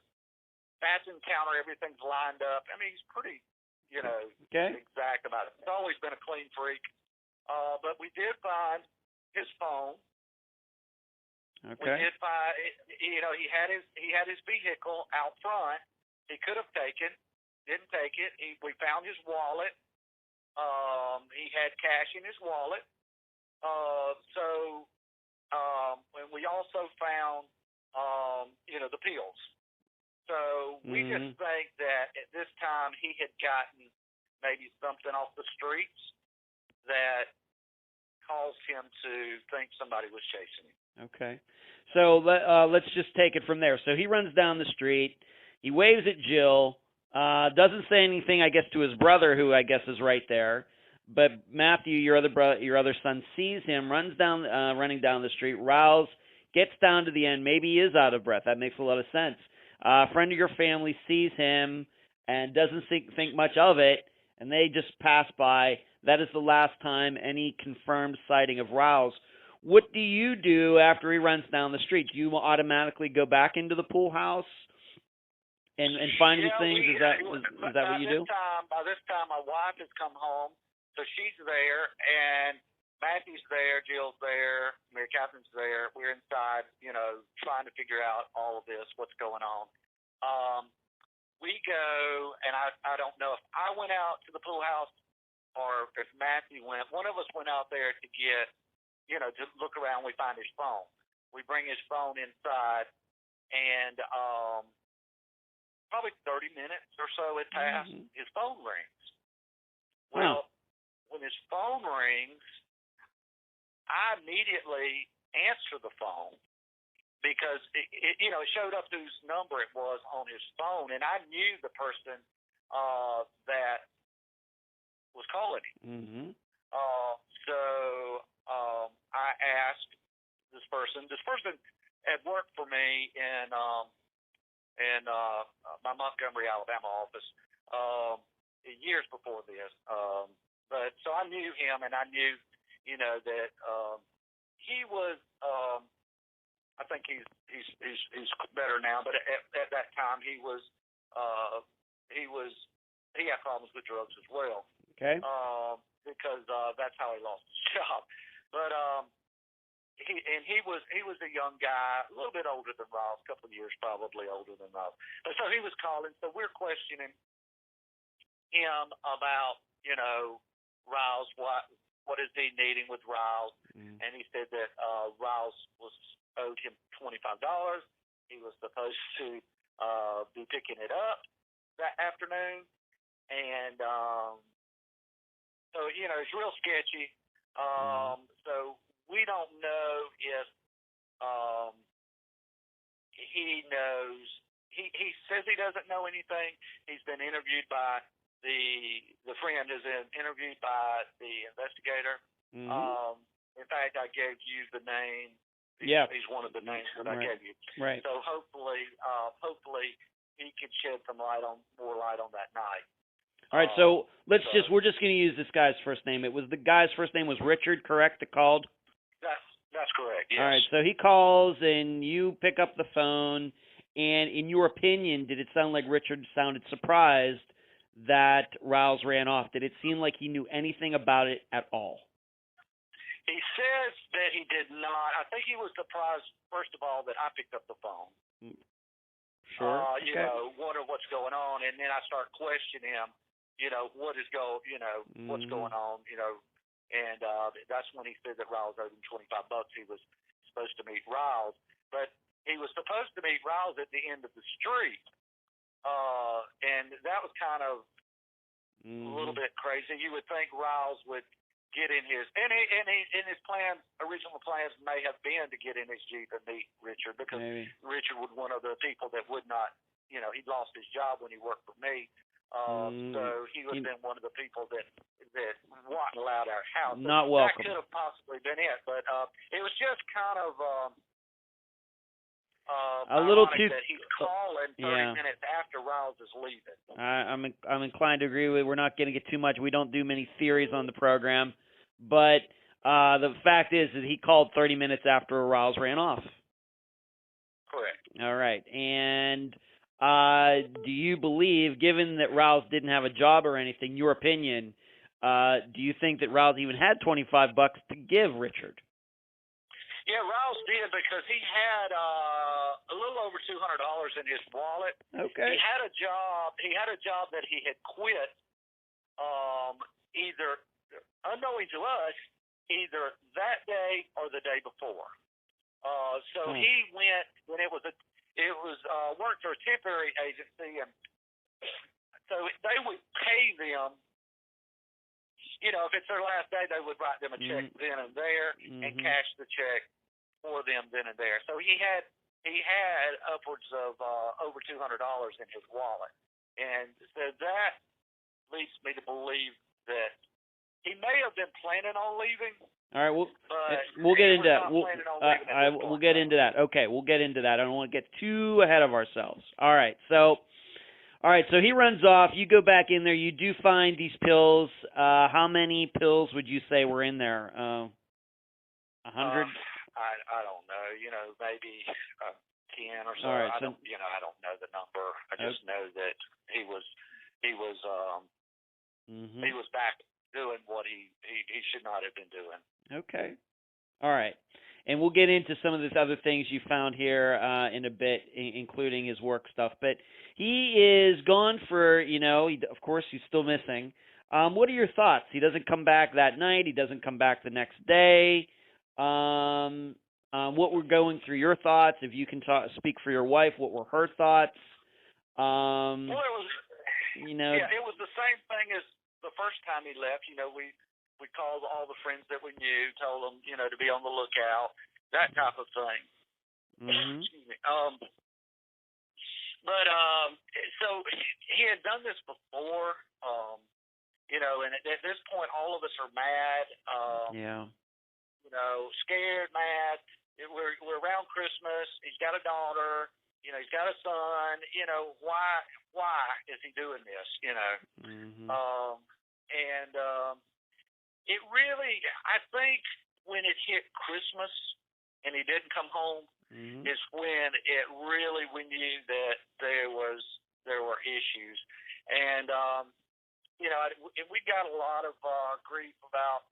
fashion counter, everything's lined up. I mean, he's pretty, you know, exact about it. He's always been a clean freak. But we did find his phone. Okay. We did find, you know, he had his vehicle out front. He could have taken, didn't take it. We found his wallet. He had cash in his wallet. And we also found, you know, the pills. So we just think that at this time he had gotten maybe something off the streets that caused him to think somebody was chasing him. Okay. So let's just take it from there. So he runs down the street. He waves at Jill. Doesn't say anything, I guess, to his brother, who I guess is right there. But Matthew, your other son, sees him, running down the street. Ryles gets down to the end. Maybe he is out of breath. That makes a lot of sense. A friend of your family sees him and doesn't think much of it, and they just pass by. That is the last time any confirmed sighting of Ryles. What do you do after he runs down the street? Do you automatically go back into the pool house and find these things? Is that what you do? By this time, my wife has come home, so she's there, and Matthew's there, Jill's there, Mary Catherine's there. We're inside, you know, trying to figure out all of this, what's going on. We go, and I don't know if I went out to the pool house or if Matthew went. One of us went out there to get, you know, to look around. We find his phone. We bring his phone inside, and probably 30 minutes or so had passed. His phone rings. Well, when his phone rings, I immediately answer the phone because it you know, it showed up whose number it was on his phone, and I knew the person that was calling him. I asked this person. This person had worked for me in my Montgomery, Alabama office years before this. But so I knew him, and I knew, you know, that he was. I think he's better now, but at that time he had problems with drugs as well. Okay. Because that's how he lost his job. But he was a young guy, a little bit older than Ryles, a couple of years probably older than Ryles. But so he was calling, so we're questioning him about, you know, Riles what is he needing with Riles, and he said that Riles was owed him $25. He was supposed to be picking it up that afternoon, and so it's real sketchy. So we don't know if he knows. He says he doesn't know anything. He's been interviewed by the friend is interviewed by the investigator. In fact, I gave you the name. He's one of the names that I gave you. Right. So hopefully he can shed some more light on that night. All right. So we're just going to use this guy's first name. The guy's first name was Richard, correct? That called. That's correct. Yes. All right. So he calls and you pick up the phone. And in your opinion, did it sound like Richard sounded surprised that Ryles ran off? Did it seem like he knew anything about it at all? He says that he did not. I think he was surprised, first of all, that I picked up the phone. Sure. Okay. Wonder what's going on, and then I start questioning him. What's going on? And that's when he said that Ryles owed him $25. He was supposed to meet Ryles, but he was supposed to meet Ryles at the end of the street, and that was kind of a little bit crazy. You would think Ryles would get in his original plans may have been to get in his Jeep and meet Richard, because Richard was one of the people that would not, he'd lost his job when he worked for me, so he would have been one of the people that wasn't allowed our house. Not welcome. That could have possibly been it, but it was just kind of a little too. That he's calling 30 minutes after Ryles is leaving. I'm inclined to agree with. We're not going to get too much. We don't do many theories on the program, but the fact is that he called 30 minutes after Ryles ran off. Correct. All right. And do you believe, given that Ryles didn't have a job or anything, your opinion, do you think that Ryles even had $25 to give Richard? Yeah, Ryles did, because he had a little over $200 in his wallet. Okay. He had a job. He had a job that he had quit, either unknowing to us, either that day or the day before. So he went when it was worked for a temporary agency, and so they would pay them. If it's their last day, they would write them a check then and there and cash the check for them then and there. So he had upwards of over $200 in his wallet, and so that leads me to believe that he may have been planning on leaving. All right, we'll get into that. We'll get into that. Okay, we'll get into that. I don't want to get too ahead of ourselves. All right, so he runs off. You go back in there. You do find these pills. How many pills would you say were in there? 100? I don't know. Maybe 10 or so. All right, I don't know the number. I just know that he was back doing what he should not have been doing. Okay. All right. And we'll get into some of the other things you found here in a bit, including his work stuff. But he is gone for, of course, he's still missing. What are your thoughts? He doesn't come back that night. He doesn't come back the next day. What were going through your thoughts? If you can speak for your wife, what were her thoughts? Well, it was the same thing as the first time he left. We called all the friends that we knew, told them, to be on the lookout, that type of thing. Excuse me. But so he had done this before, and at this point, all of us are mad. Scared, mad. We're around Christmas. He's got a daughter. He's got a son. Why is he doing this? It really, I think, when it hit Christmas and he didn't come home, is when we knew that there were issues, and we got a lot of grief about,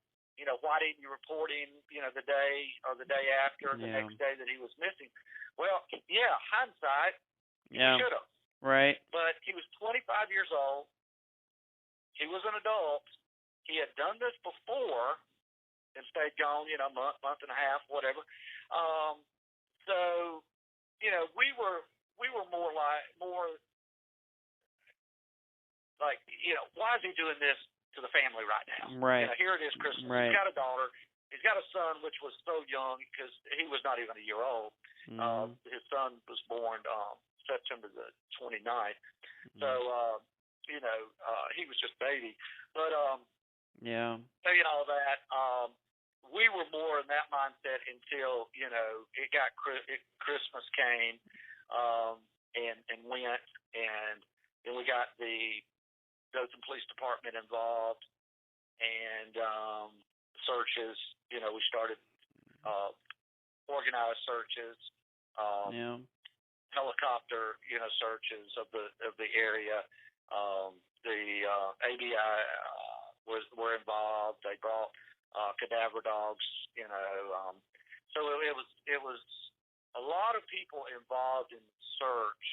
why didn't you report him, the day or the day after, the next day that he was missing? Well, hindsight, he should have. Right. But he was 25 years old. He was an adult. he had done this before and stayed gone, month and a half, whatever. So, we were more like, why is he doing this to the family right now? Right. Here it is, Christmas. Right. He's got a daughter. He's got a son, which was so young because he was not even a year old. His son was born September the 29th. So, he was just baby. But, saying all that, we were more in that mindset until, Christmas came and went, and then we got the Dothan Police Department involved, and searches. We started organized searches, helicopter, searches of the area. The ABI were involved. They brought cadaver dogs. So it was a lot of people involved in the search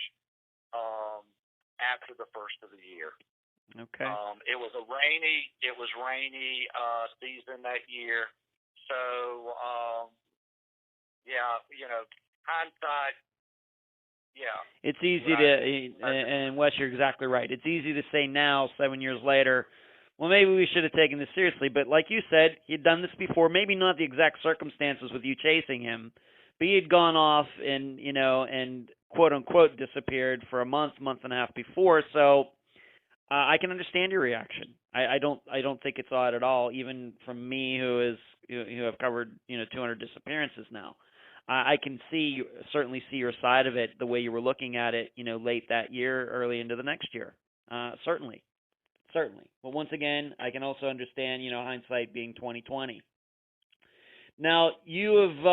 after the first of the year. Okay. It was rainy season that year. So, hindsight, It's easy and Wes, you're exactly right. It's easy to say now, 7 years later, well, maybe we should have taken this seriously. But like you said, he'd done this before, maybe not the exact circumstances with you chasing him, but he had gone off and, and quote unquote disappeared for a month and a half before. So, I can understand your reaction. I don't think it's odd at all, even from me who have covered 200 disappearances now. I can certainly see your side of it, the way you were looking at it, late that year, early into the next year. Certainly. But once again, I can also understand, hindsight being 20/20. Now you have,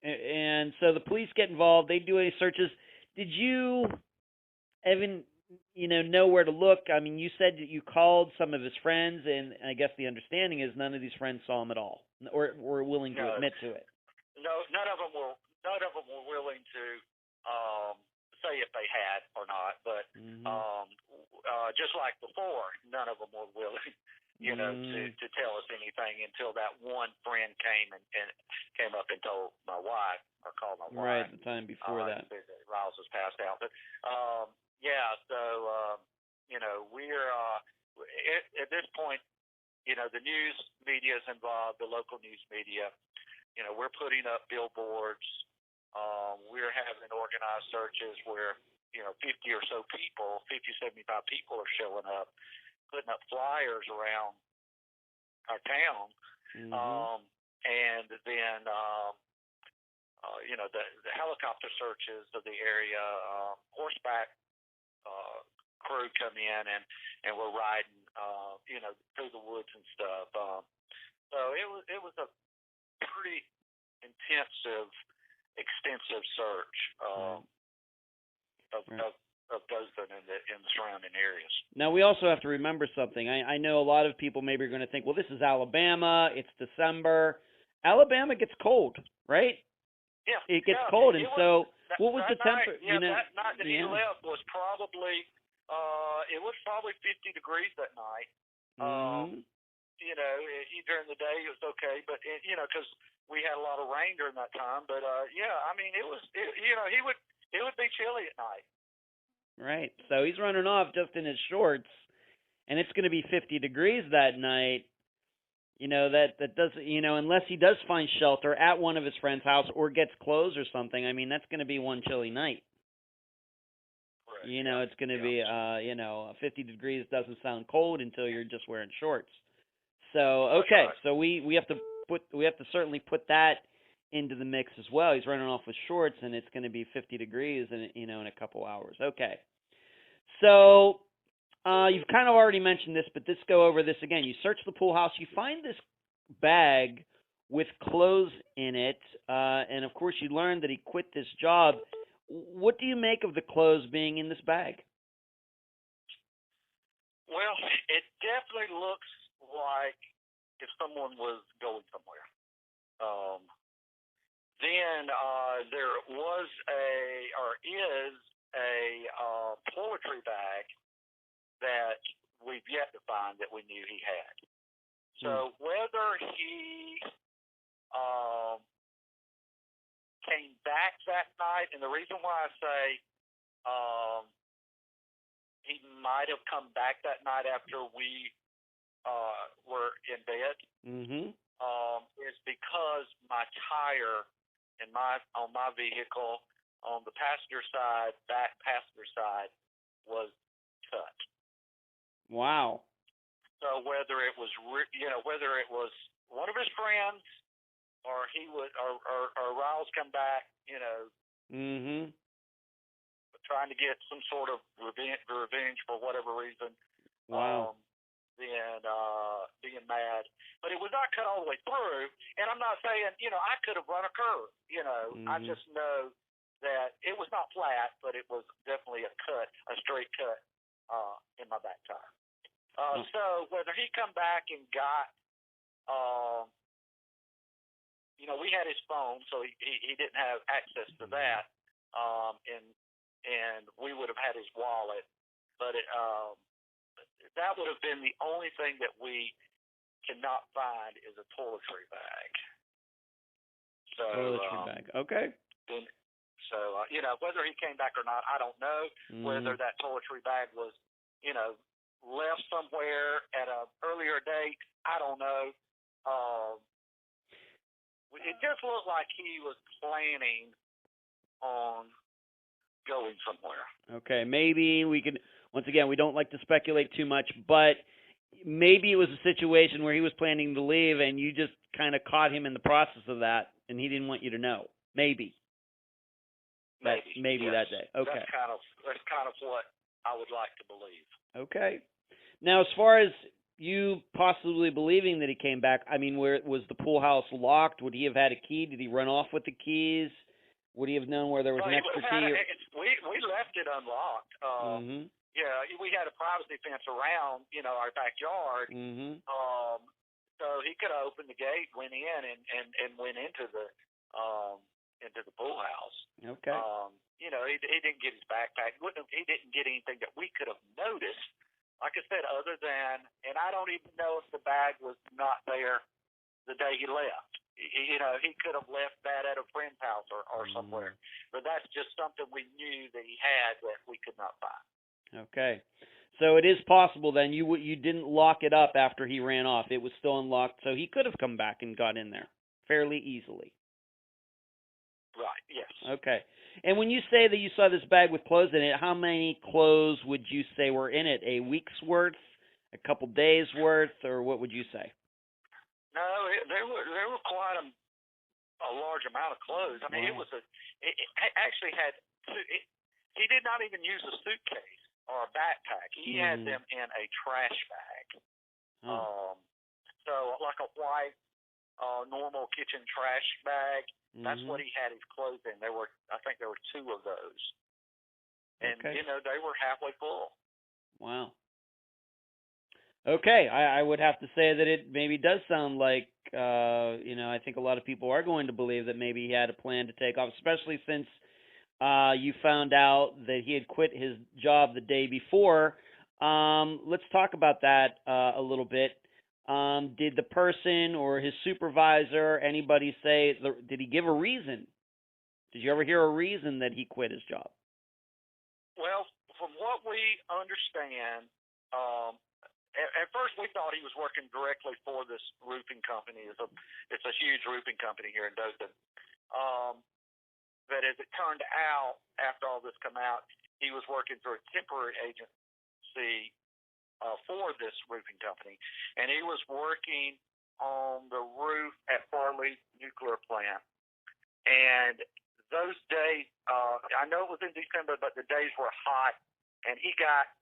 and so the police get involved. They do any searches. Did you even know where to look? I mean, you said that you called some of his friends, and I guess the understanding is none of these friends saw him at all, or were willing to admit to it. No, none of them were willing to say if they had or not. But just like before, none of them were willing, to tell us anything until that one friend came and came up and told my wife, or called my wife. Right, the time before that. Riles was passed out, but. We're at this point, the news media is involved, the local news media. We're putting up billboards. We're having organized searches where, 50 or so people, 75 people are showing up, putting up flyers around our town. And then, the helicopter searches of the area, horseback crew come in and we're riding, through the woods and stuff. So it was a pretty intensive, extensive search of Dothan in the surrounding areas. Now we also have to remember something. I know a lot of people maybe are going to think, well, this is Alabama. It's December. Alabama gets cold, right? Yeah, it gets cold, and so what was the temperature? That night that he left was probably, it was probably 50 degrees that night. During the day it was okay, but because we had a lot of rain during that time. But it would be chilly at night. Right. So he's running off just in his shorts, and it's going to be 50 degrees that night. That doesn't, unless he does find shelter at one of his friend's house or gets clothes or something, I mean, that's going to be one chilly night. Correct. It's going to be, 50 degrees doesn't sound cold until you're just wearing shorts. So, okay. Right. So we have to certainly put that into the mix as well. He's running off with shorts, and it's going to be 50 degrees in a couple hours. Okay. So, you've kind of already mentioned this, but let's go over this again. You search the pool house. You find this bag with clothes in it, and, of course, you learn that he quit this job. What do you make of the clothes being in this bag? Well, it definitely looks like if someone was going somewhere. Then there was is a poetry bag that we've yet to find that we knew he had. So whether he came back that night, and the reason why I say he might have come back that night after we were in bed, is because my tire on my vehicle on the passenger side, back passenger side, was cut. Wow. So whether it was whether it was one of his friends, or he would, or Riles come back, trying to get some sort of revenge for whatever reason. Wow. Then being mad, but it was not cut all the way through. And I'm not saying I could have run a curve. I just know that it was not flat, but it was definitely a straight cut in my back tire. So whether he come back and got, we had his phone, so he didn't have access to that, and we would have had his wallet, but that would have been the only thing that we cannot find is a toiletry bag. So Toiletry bag. Okay. So whether he came back or not, I don't know. Whether that toiletry bag was left somewhere at an earlier date, I don't know. It just looked like he was planning on going somewhere. Okay, maybe we could, once again, we don't like to speculate too much, but maybe it was a situation where he was planning to leave and you just kind of caught him in the process of that and he didn't want you to know. Maybe. Maybe yes. that day. Okay. That's kind of what I would like to believe. Okay. Now, as far as you possibly believing that he came back, I mean, where was the pool house locked? Would he have had a key? Did he run off with the keys? Would he have known where there was an extra key? We left it unlocked. Yeah, we had a privacy fence around, our backyard. So he could have opened the gate, went in, and went into the pool house. Okay. He didn't get his backpack. He didn't get anything that we could have noticed. Like I said, other than, and I don't even know if the bag was not there the day he left. He could have left that at a friend's house or somewhere. But that's just something we knew that he had that we could not find. Okay. So it is possible then you didn't lock it up after he ran off. It was still unlocked, so he could have come back and got in there fairly easily. Right, yes. Okay. And when you say that you saw this bag with clothes in it, how many clothes would you say were in it? A week's worth? A couple days worth? Or what would you say? No, there were quite a large amount of clothes. I mean, Wow. it actually had he did not even use a suitcase or a backpack. He had them in a trash bag. So like a white normal kitchen trash bag. That's what he had his clothes in. I think there were 2 of those. And Okay. they were halfway full. Wow. Okay, I would have to say that it maybe does sound like, I think a lot of people are going to believe that maybe he had a plan to take off, especially since you found out that he had quit his job the day before. Let's talk about that a little bit. Did the person or his supervisor, anybody say, did he give a reason? Did you ever hear a reason that he quit his job? Well, from what we understand, at first we thought he was working directly for this roofing company. It's a huge roofing company here in Dothan. But as it turned out, after all this came out, he was working for a temporary agency for this roofing company, and he was working on the roof at Farley Nuclear Plant. And those days, I know it was in December, but the days were hot, and he got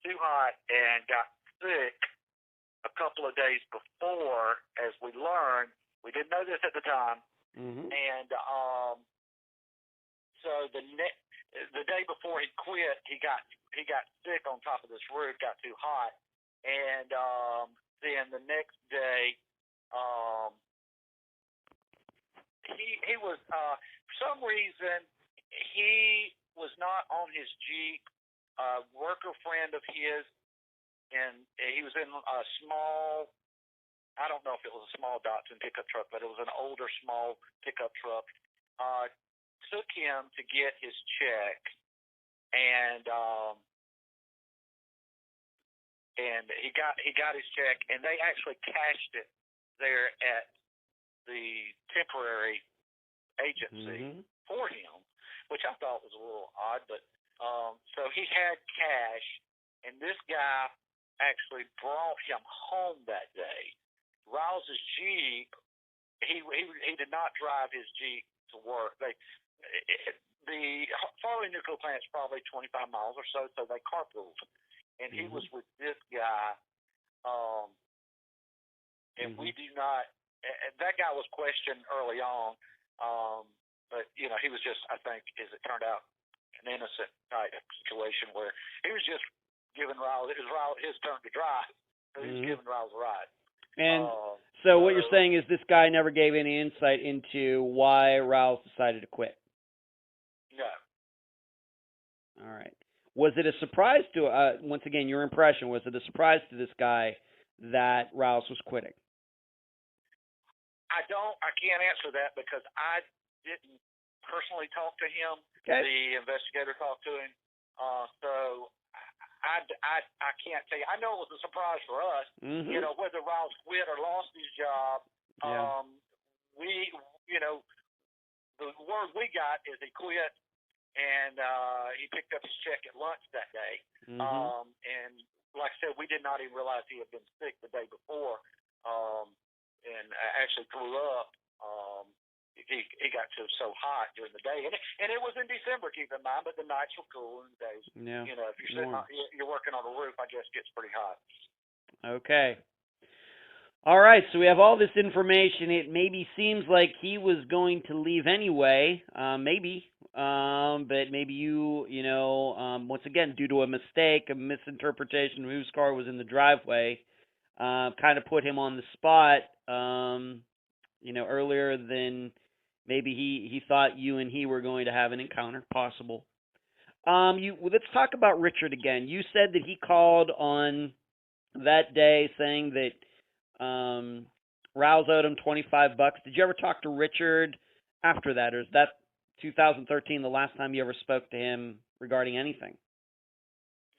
too hot and got sick a couple of days before, as we learned. We didn't know this at the time. And so the day before he quit, he got sick on top of this roof, got too hot, and then the next day, he was for some reason he was not on his Jeep. A worker friend of his, and he was in a small I don't know if it was a small Datsun pickup truck, but it was an older, small pickup truck. Took him to get his check, and he got his check, and they actually cashed it there at the temporary agency for him, which I thought was a little odd. But so he had cash, and this guy actually brought him home that day. Riles' Jeep, he did not drive his Jeep to work. The Farley nuclear plant is probably 25 miles or so they carpooled. And he was with this guy, and we do not, that guy was questioned early on, but, you know, he was just, I think, as it turned out, an innocent type situation where he was just giving Riles, it was his turn to drive, so he was giving Riles a ride. And so what you're saying is this guy never gave any insight into why Riles decided to quit? No. All right. Was it a surprise to, once again, your impression, was it a surprise to this guy that Riles was quitting? I can't answer that because I didn't personally talk to him. Okay. The investigator talked to him. So I can't tell you. I know it was a surprise for us. You know, whether Riles quit or lost his job. Yeah. We, you know, the word we got is he quit, and he picked up his check at lunch that day. And like I said, we did not even realize he had been sick the day before, and actually threw up. He got so hot during the day, and it was in December. Keep in mind, but the nights were cool and the days. Yeah. You know, if you're sitting, you're working on a roof, I guess it gets pretty hot. Okay. All right, so we have all this information. It maybe seems like he was going to leave anyway, maybe, but maybe you know, once again, due to a mistake, a misinterpretation of whose car was in the driveway, kind of put him on the spot, you know, earlier than maybe he thought you and he were going to have an encounter, possible. Let's talk about Richard again. You said that he called on that day saying that Riles owed him $25. Did you ever talk to Richard after that, or is that 2013 the last time you ever spoke to him regarding anything?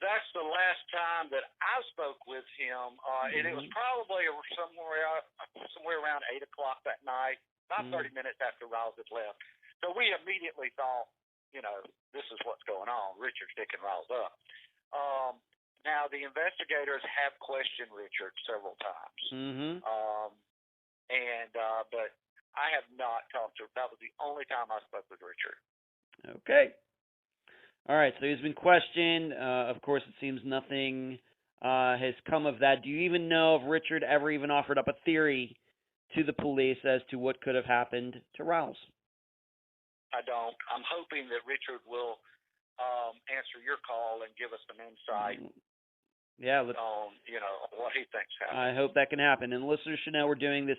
That's the last time that I spoke with him, and it was probably somewhere around 8 o'clock that night, about 30 minutes after Riles had left. So we immediately thought, you know, this is what's going on. Richard's picking Riles up. Now, the investigators have questioned Richard several times, but I have not talked to him. That was the only time I spoke with Richard. Okay. All right, so he's been questioned. Of course, it seems nothing has come of that. Do you even know if Richard ever even offered up a theory to the police as to what could have happened to Riles? I don't. I'm hoping that Richard will answer your call and give us some insight on, you know, what he thinks happened. I hope that can happen. And listeners should know we're doing this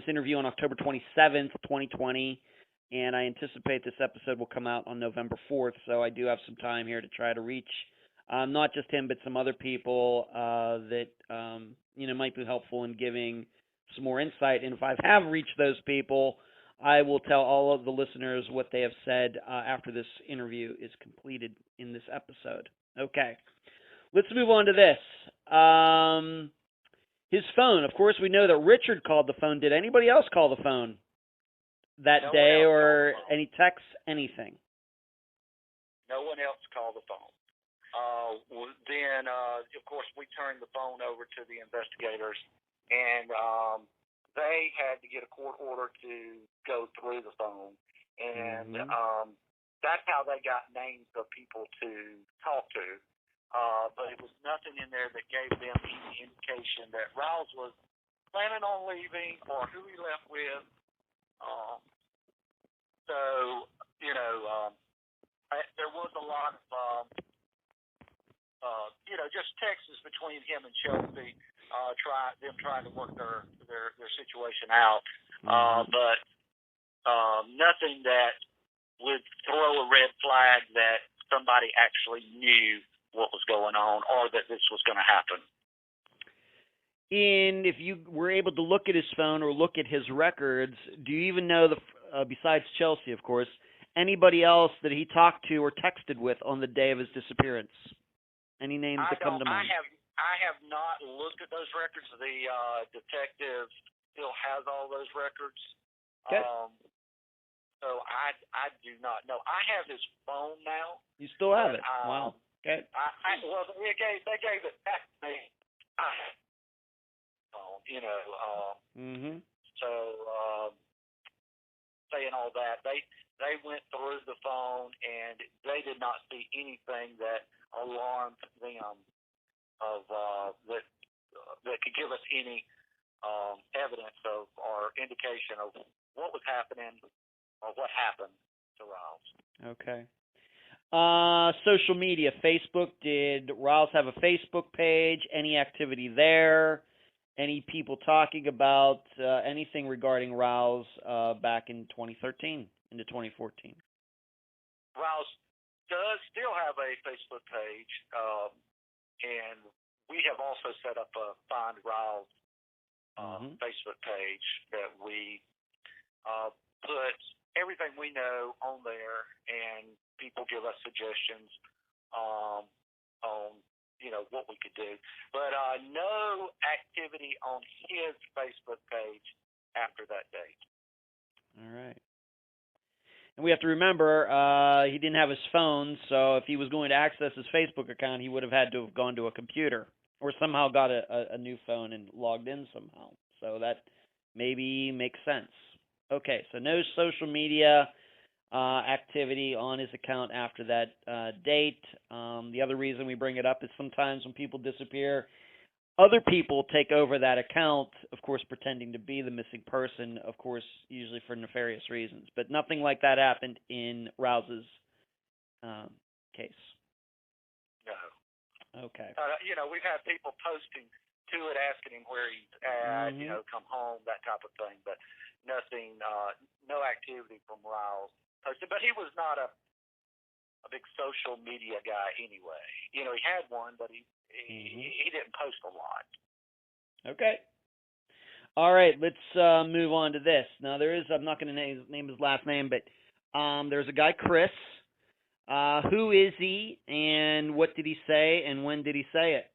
interview on October 27th, 2020. And I anticipate this episode will come out on November 4th, so I do have some time here to try to reach not just him, but some other people that you know, might be helpful in giving some more insight. And if I have reached those people, I will tell all of the listeners what they have said after this interview is completed in this episode. Okay, let's move on to this. His phone. Of course, we know that Richard called the phone. Did anybody else call the phone that day, or any texts, anything? No one else called the phone. Then, of course, we turned the phone over to the investigators, and they had to get a court order to go through the phone. And that's how they got names of people to talk to. But it was nothing in there that gave them any indication that Riles was planning on leaving or who he left with. So, you know, there was a lot of, you know, just texts between him and Chelsea, trying to work their situation out. But nothing that would throw a red flag that somebody actually knew what was going on or that this was going to happen. if you were able to look at his phone or look at his records, do you even know besides Chelsea, of course, anybody else that he talked to or texted with on the day of his disappearance? Any names that come to mind? I have not looked at those records. The detective still has all those records. Okay. So I do not know. I have his phone now. You still have it? Wow. Okay. Well, they gave it back to me. Mm-hmm. So saying all that, they went through the phone and they did not see anything that alarmed them of that could give us any evidence of or indication of what was happening or what happened to Riles. Okay. Social media, Facebook. Did Riles have a Facebook page? Any activity there? Any people talking about anything regarding Riles back in 2013 into 2014? Riles does still have a Facebook page, and we have also set up a Find Riles Facebook page that we put everything we know on there, and people give us suggestions on what we could do. But no activity on his Facebook page after that date. All right. And we have to remember he didn't have his phone, so if he was going to access his Facebook account, he would have had to have gone to a computer or somehow got a new phone and logged in somehow. So that maybe makes sense. Okay, so no social media activity on his account after that date. The other reason we bring it up is sometimes when people disappear, other people take over that account, of course, pretending to be the missing person, of course, usually for nefarious reasons. But nothing like that happened in Rouse's case. No. Okay. We've had people posting to it, asking him where he's at, come home, that type of thing, but nothing, no activity from Riles posted. But he was not a big social media guy anyway. He had one, but he didn't post a lot. Okay. All right, let's move on to this. Now, I'm not going to name his last name, but there's a guy, Chris. Who is he, and what did he say, and when did he say it?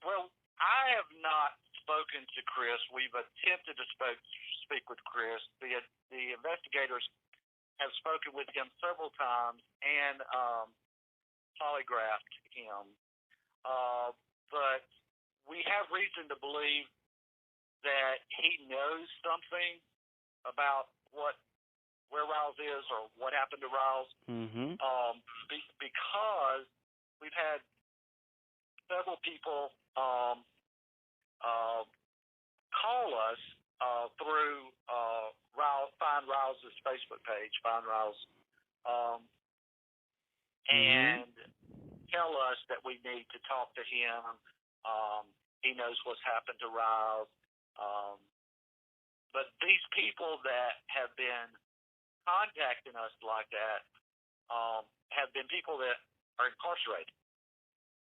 Well, I have not spoken to Chris. We've attempted to speak with Chris. The investigators have spoken with him several times and polygraphed him. But we have reason to believe that he knows something about where Riles is or what happened to Riles. Mm-hmm. Because we've had several people call us through Find Riles' Facebook page, Find Riles, and tell us that we need to talk to him. He knows what's happened to Riles. But these people that have been contacting us like that have been people that are incarcerated.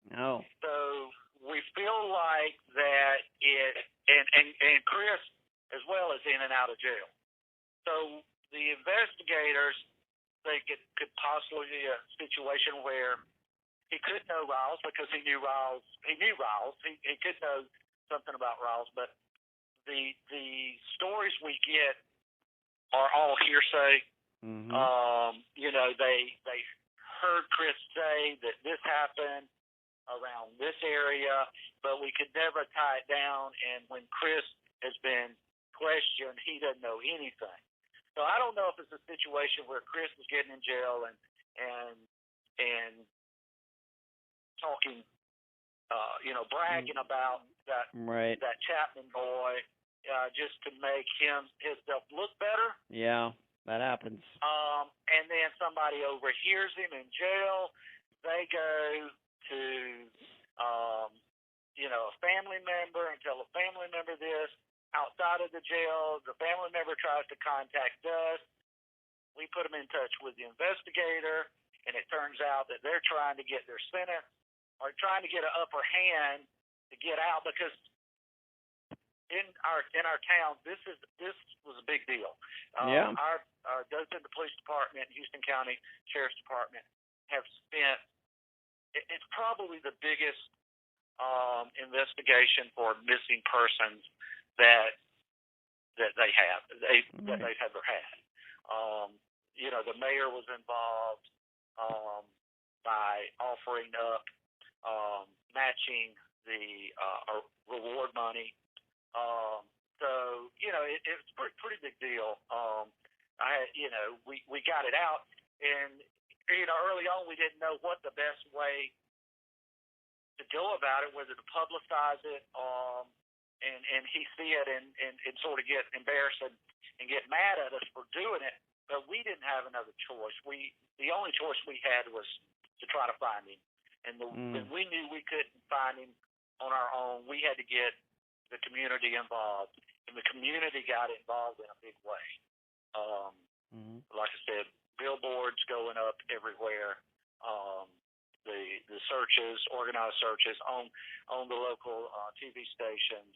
No. So we feel like that and Chris as well is in and out of jail. So the investigators think it could possibly be a situation where he could know Riles because he knew Riles. He could know something about Riles, but the stories we get are all hearsay. Mm-hmm. They heard Chris say that this happened around this area, but we could never tie it down. And when Chris has been questioned, he doesn't know anything. So I don't know if it's a situation where Chris is getting in jail and talking, bragging about that that Chapman boy just to make himself look better. Yeah, that happens. And then somebody overhears him in jail. They go to a family member and tell a family member this. Outside of the jail, the family member tries to contact us. We put them in touch with the investigator, and it turns out that they're trying to get their sentence or trying to get an upper hand get out, because in our town, this was a big deal. Yeah. Our Dothan Police Department, Houston County Sheriff's Department have spent. It's probably the biggest investigation for missing persons that they've ever had. The mayor was involved by offering up matching the reward money. It's a pretty big deal. We got it out, and early on we didn't know what the best way to go about it, whether to publicize it, and he see it and sort of get embarrassed and get mad at us for doing it. But we didn't have another choice. The only choice we had was to try to find him. And when we knew we couldn't find him on our own, we had to get the community involved. And the community got involved in a big way. Like I said, billboards going up everywhere. The searches, organized searches on the local TV stations.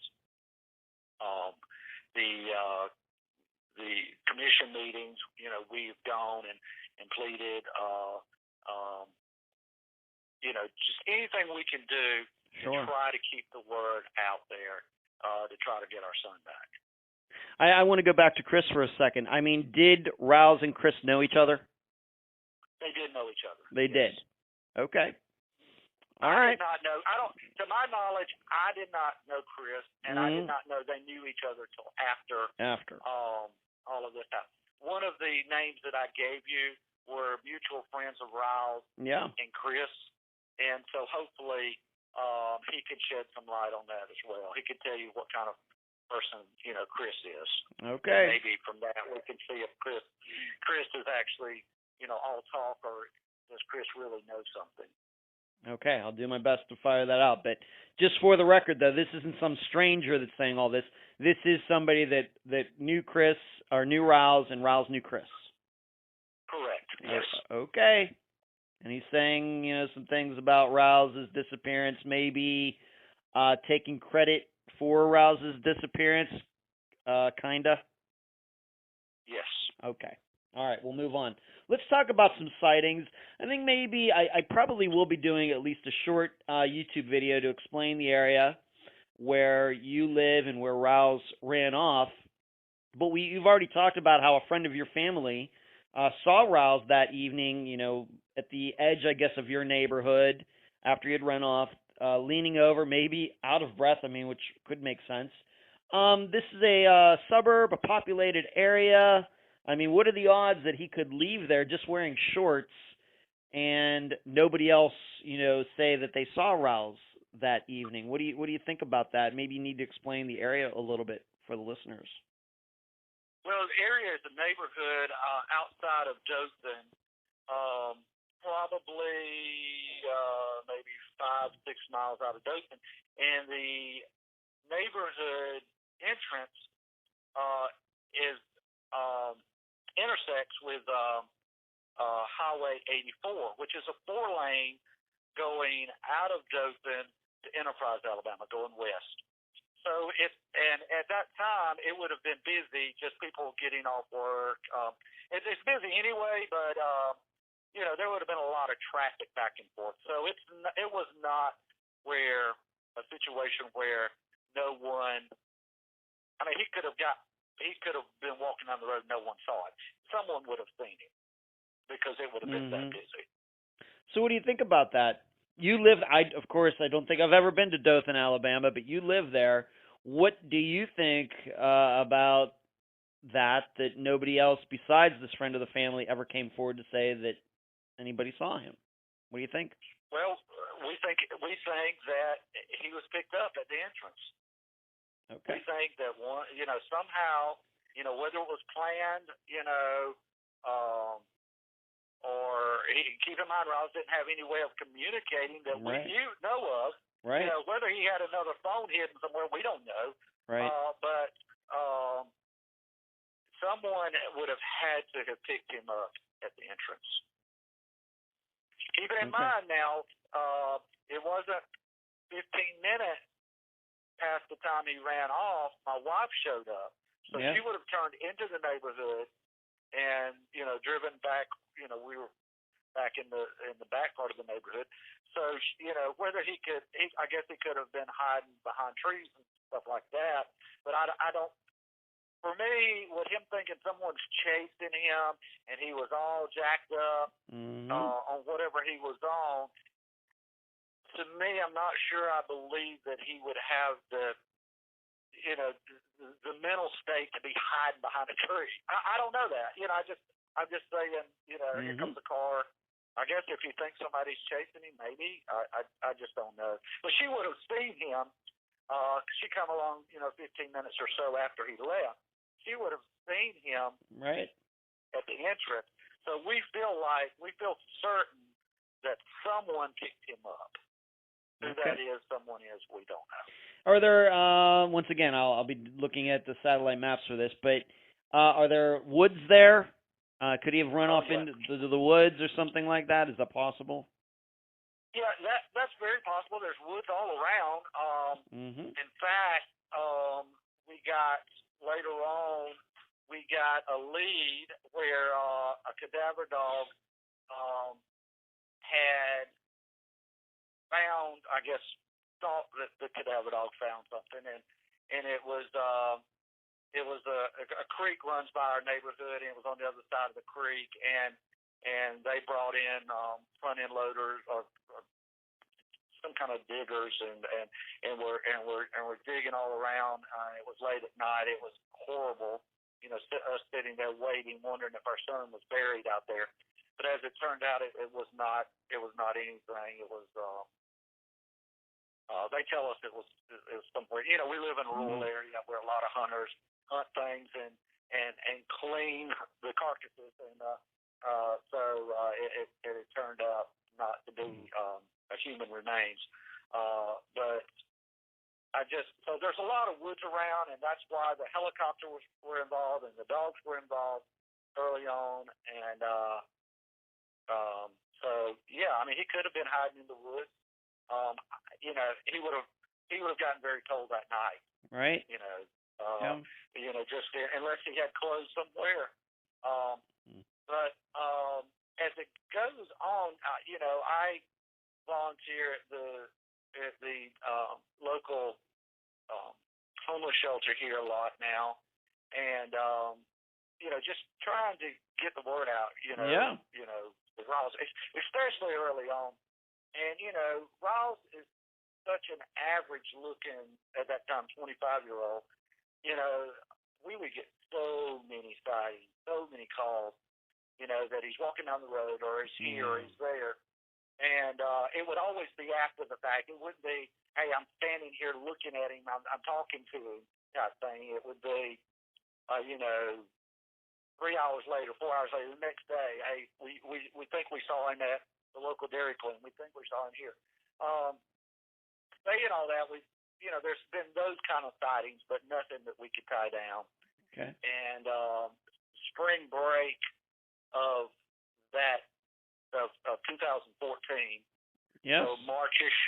The commission meetings, we've gone and pleaded, just anything we can do to try to keep the word out there, to try to get our son back. I want to go back to Chris for a second. I mean, did Ryles and Chris know each other? They did know each other. They did. Okay. All I right. did not know. To my knowledge, I did not know Chris, and I did not know they knew each other till after. All of this happened. One of the names that I gave you were mutual friends of Ryles and Chris, and so hopefully he could shed some light on that as well. He could tell you what kind of person Chris is. Okay. And maybe from that we can see if Chris is actually all talk, or does Chris really know something. Okay, I'll do my best to fire that out. But just for the record, though, this isn't some stranger that's saying all this. This is somebody that knew Chris, or knew Ryles, and Ryles knew Chris. Correct. Yes. Okay. And he's saying, some things about Ryles' disappearance, maybe taking credit for Ryles' disappearance, kinda. Yes. Okay. All right, we'll move on. Let's talk about some sightings. I think maybe I probably will be doing at least a short YouTube video to explain the area where you live and where Ryles ran off. But you've already talked about how a friend of your family saw Ryles that evening, at the edge, I guess, of your neighborhood after he had run off, leaning over, maybe out of breath, which could make sense. This is a suburb, a populated area. What are the odds that he could leave there just wearing shorts and nobody else, say that they saw Ryles that evening? What do you think about that? Maybe you need to explain the area a little bit for the listeners. Well, the area is a neighborhood outside of Dothan, probably maybe 5-6 miles out of Dothan, and the neighborhood entrance is intersects with Highway 84, which is a 4-lane going out of Dothan to Enterprise, Alabama, going west. So at that time it would have been busy, just people getting off work. It's busy anyway, but there would have been a lot of traffic back and forth. So it was not a situation where no one. He could have been walking down the road and no one saw it. Someone would have seen him because it would have been that busy. So what do you think about that? You live, of course, I don't think I've ever been to Dothan, Alabama, but you live there. What do you think about that nobody else besides this friend of the family ever came forward to say that anybody saw him? What do you think? Well, we think that he was picked up at the entrance. Okay. We think that somehow, whether it was planned, or keep in mind, Ryles didn't have any way of communicating that we know of. Right. Whether he had another phone hidden somewhere, we don't know. Right. But someone would have had to have picked him up at the entrance. Keep in mind now, it wasn't 15 minutes past the time he ran off, my wife showed up. So Yeah. she would have turned into the neighborhood and, driven back. We were back in the back part of the neighborhood. So, whether I guess he could have been hiding behind trees and stuff like that. But I don't. For me, with him thinking someone's chasing him and he was all jacked up on whatever he was on, to me, I'm not sure I believe that he would have the mental state to be hiding behind a tree. I don't know that. I'm just saying, here comes a car. I guess if he thinks somebody's chasing him, maybe. I just don't know. But she would have seen him. She come along, 15 minutes or so after he left. She would have seen him right at the entrance. So we feel certain that someone picked him up. Who that is, someone is, we don't know. Are there, once again, I'll be looking at the satellite maps for this, but are there woods there? Could he have run off into the woods or something like that? Is that possible? Yeah, that's very possible. There's woods all around. In fact, later on, we got a lead where a cadaver dog had found, I guess, thought that the cadaver dog found something, and it was a creek runs by our neighborhood, and it was on the other side of the creek, and they brought in front end loaders or some kind of diggers, and we're digging all around. It was late at night. It was horrible, us sitting there waiting, wondering if our son was buried out there. But as it turned out, it was not. It was not anything. It was. They tell us it was somewhere. We live in a rural area where a lot of hunters hunt things and clean the carcasses, and so it turned out not to be a human remains. But so there's a lot of woods around, and that's why the helicopter were involved and the dogs were involved early on, and so yeah, I mean, he could have been hiding in the woods. He would have gotten very cold that night. Right. Just unless he had clothes somewhere. But as it goes on, I volunteer at the local homeless shelter here a lot now, and just trying to get the word out. With Riles, especially early on, and Riles is such an average-looking, at that time, 25-year-old. We would get so many sightings, so many calls. That he's walking down the road, or he's here, or he's there. And it would always be after the fact. It wouldn't be, hey, I'm standing here looking at him, I'm talking to him, type thing. It would be, 3 hours later, 4 hours later, the next day, hey, we think we saw him at the local Dairy Queen. We think we saw him here. Saying all that, there's been those kind of sightings, but nothing that we could tie down. Okay. And spring break of 2014. Yes. So Marchish,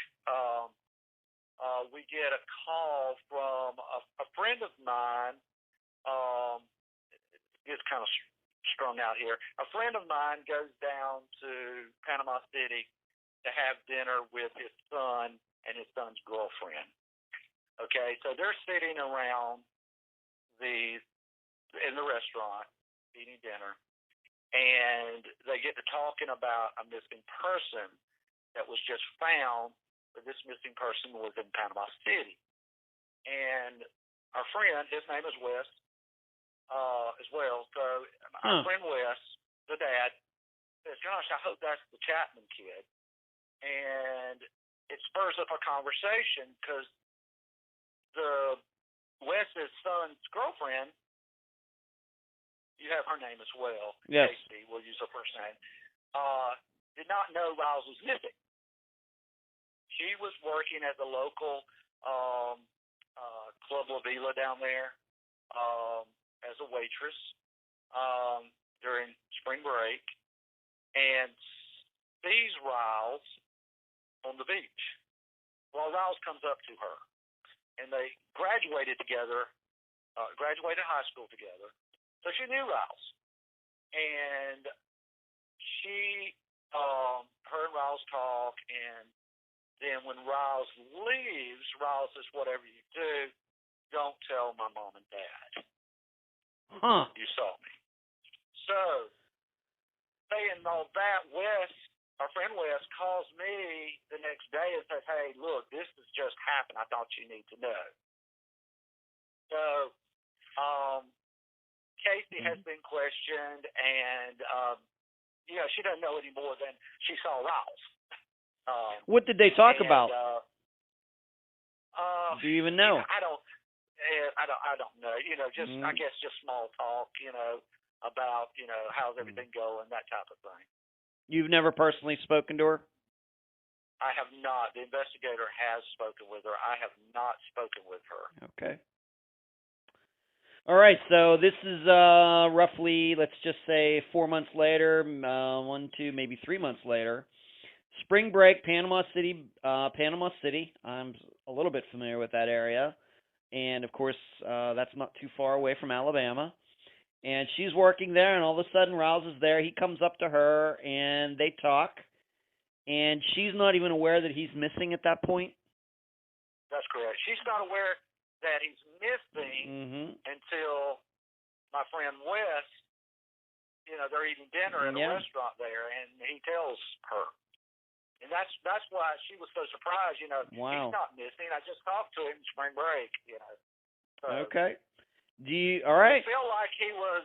we get a call from a friend of mine. It's kind of strung out here. A friend of mine goes down to Panama City to have dinner with his son and his son's girlfriend. Okay, so they're sitting around in the restaurant eating dinner, and they get to talking about a missing person that was just found. But this missing person was in Panama City, and our friend, his name is Wes, as well. So our friend Wes, the dad, says, "Gosh, I hope that's the Chapman kid," and it spurs up a conversation because Wes's son's girlfriend, you have her name as well. Yes. Casey, we'll use her first name. Did not know Riles was missing. She was working at the local Club La Vila down there as a waitress during spring break, and sees Riles on the beach. Well, Riles comes up to her, and they graduated together, graduated high school together. So she knew Riles. And her and Riles talk, and then when Riles leaves, Riles says, whatever you do, don't tell my mom and dad. Huh. You saw me. So, saying all that, our friend Wes calls me the next day and says, hey, look, this has just happened. I thought you need to know. So, Casey has been questioned, and, she doesn't know any more than she saw Riles. What did they talk about? Do you even know? I don't know. I guess just small talk, about, how's everything going, that type of thing. You've never personally spoken to her? I have not. The investigator has spoken with her. I have not spoken with her. Okay. All right, so this is roughly, let's just say 4 months later, 1, 2, maybe 3 months later. Spring break, Panama City. I'm a little bit familiar with that area. And, of course, that's not too far away from Alabama. And she's working there, and all of a sudden Riles is there. He comes up to her, and they talk. And she's not even aware that he's missing at that point? That's correct. She's not aware that he's missing until my friend Wes, they're eating dinner at a restaurant there, and he tells her. And that's why she was so surprised, Wow. He's not missing. I just talked to him in spring break, So, okay. All right. We feel like he was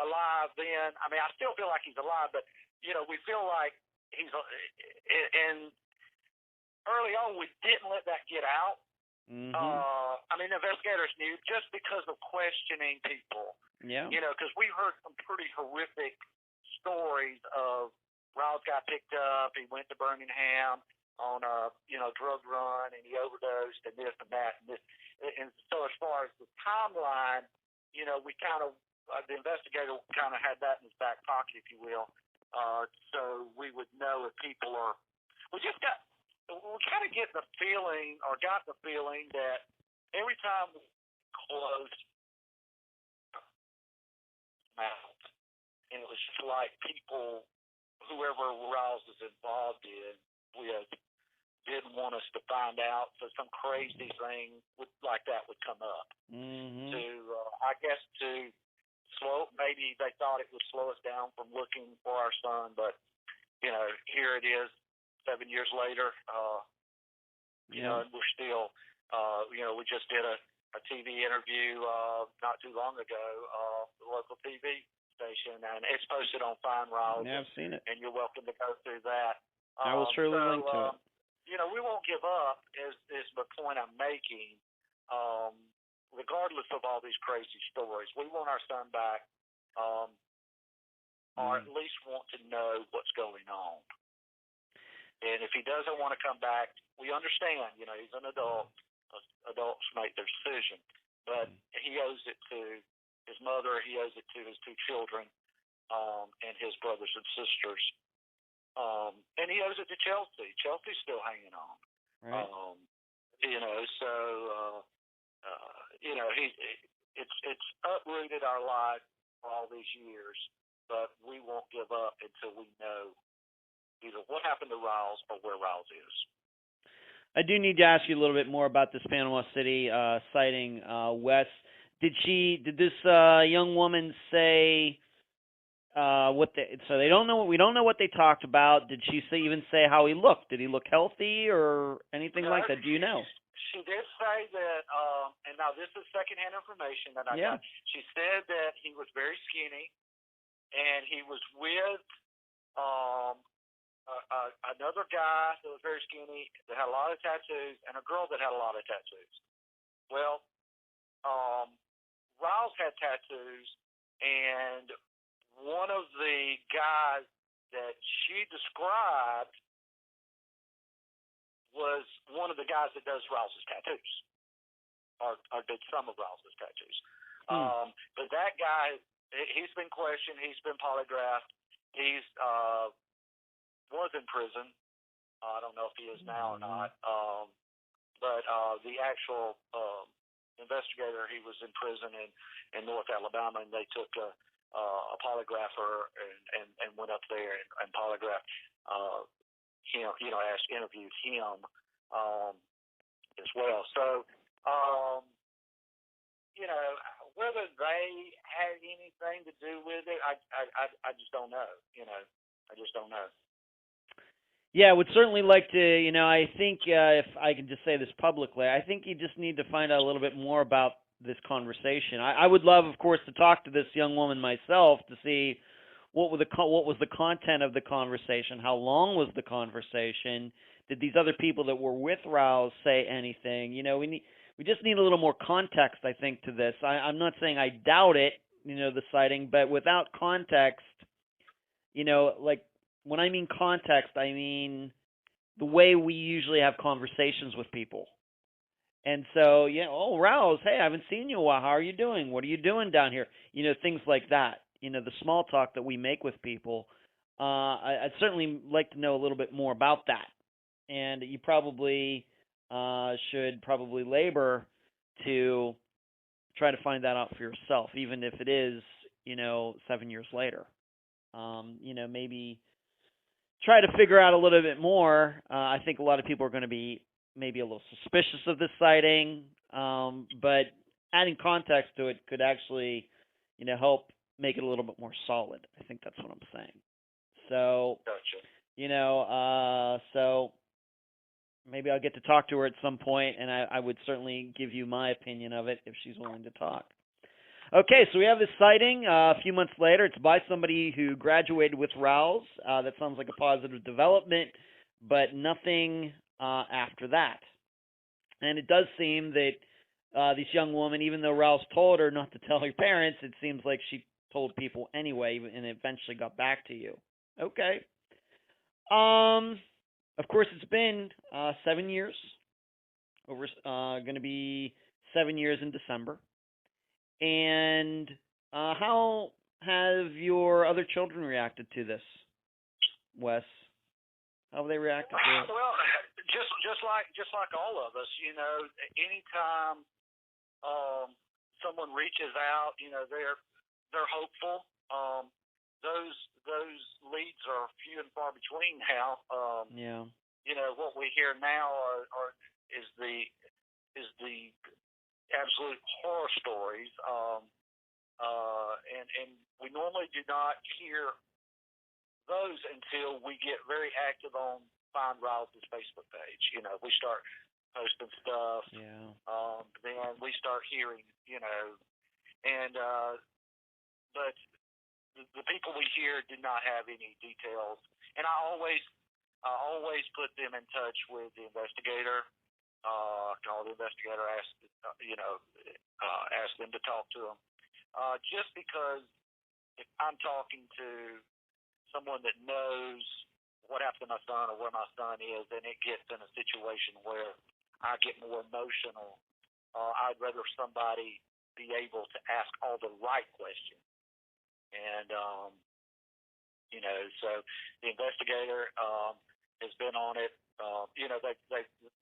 alive then. I mean, I still feel like he's alive, but, we feel like he's, and early on, we didn't let that get out. Investigators knew just because of questioning people. Yeah. Because we heard some pretty horrific stories of Riles got picked up, he went to Birmingham on a, drug run, and he overdosed, and this and that, and this. And so as far as the timeline, we kind of, the investigator kind of had that in his back pocket, if you will. So we would know if people are, we kind of got the feeling that every time we closed mouth, and it was just like people, whoever Riles was involved in, didn't want us to find out, so some crazy thing like that would come up. To slow, maybe they thought it would slow us down from looking for our son, but here it is 7 years later, and we're still, we just did a TV interview not too long ago, the local TV station, and it's posted on Find Riles. Yeah, I've seen it. And you're welcome to go through that. I will surely link to it. We won't give up, is the point I'm making, regardless of all these crazy stories. We want our son back, or at least want to know what's going on. And if he doesn't want to come back, we understand, he's an adult. Adults make their decision. But he owes it to his mother, he owes it to his 2 children, and his brothers and sisters. And he owes it to Chelsea. Chelsea's still hanging on. Right. It's uprooted our life for all these years, but we won't give up until we know either what happened to Riles or where Riles is. I do need to ask you a little bit more about this Panama City sighting, Wes. Did this young woman say so they don't know, we don't know what they talked about. Did she even say how he looked? Did he look healthy or anything like that? Do you know? She did say that, and now this is secondhand information that I got. She said that he was very skinny, and he was with another guy that was very skinny, that had a lot of tattoos, and a girl that had a lot of tattoos. Well, Riles had tattoos, and one of the guys that she described was one of the guys that does Riles' tattoos, or did some of Riles' tattoos. But that guy, he's been questioned, he's been polygraphed, he's was in prison, I don't know if he is now or not. But the actual investigator, he was in prison in North Alabama, and they took a polygrapher and went up there and polygraphed him, interviewed him as well. So, whether they had anything to do with it, I just don't know. I just don't know. Yeah, I would certainly like to, I think if I can just say this publicly, I think you just need to find out a little bit more about this conversation. I would love, of course, to talk to this young woman myself to see what was the content of the conversation, how long was the conversation, did these other people that were with Ryles say anything? We just need a little more context, I think, to this. I'm not saying I doubt it, the sighting, but without context, like, when I mean context, I mean the way we usually have conversations with people. And so, Ryles, hey, I haven't seen you in a while. How are you doing? What are you doing down here? Things like that. The small talk that we make with people. I'd certainly like to know a little bit more about that. And you probably should probably labor to try to find that out for yourself, even if it is, 7 years later. Maybe try to figure out a little bit more. I think a lot of people are going to be maybe a little suspicious of this sighting, but adding context to it could actually, help make it a little bit more solid. I think that's what I'm saying. So, Gotcha. So maybe I'll get to talk to her at some point, and I would certainly give you my opinion of it if she's willing to talk. Okay, so we have this sighting a few months later. It's by somebody who graduated with Ryles. That sounds like a positive development, but nothing after that. And it does seem that this young woman, even though Ryles told her not to tell her parents, it seems like she told people anyway and eventually got back to you. Okay. Of course, it's been 7 years. Going to be 7 years in December. And how have your other children reacted to this, Wes? How have they reacted to it? Well, just like all of us, anytime someone reaches out, they're hopeful. Those leads are few and far between now. Yeah. What we hear now is the absolute horror stories, and we normally do not hear those until we get very active on Find Ryles' Facebook page. We start posting stuff, then we start hearing, but the people we hear do not have any details, and I always put them in touch with the investigator. Call the investigator, ask them to talk to them. Just because if I'm talking to someone that knows what happened to my son or where my son is, and it gets in a situation where I get more emotional, I'd rather somebody be able to ask all the right questions. And, so the investigator has been on it.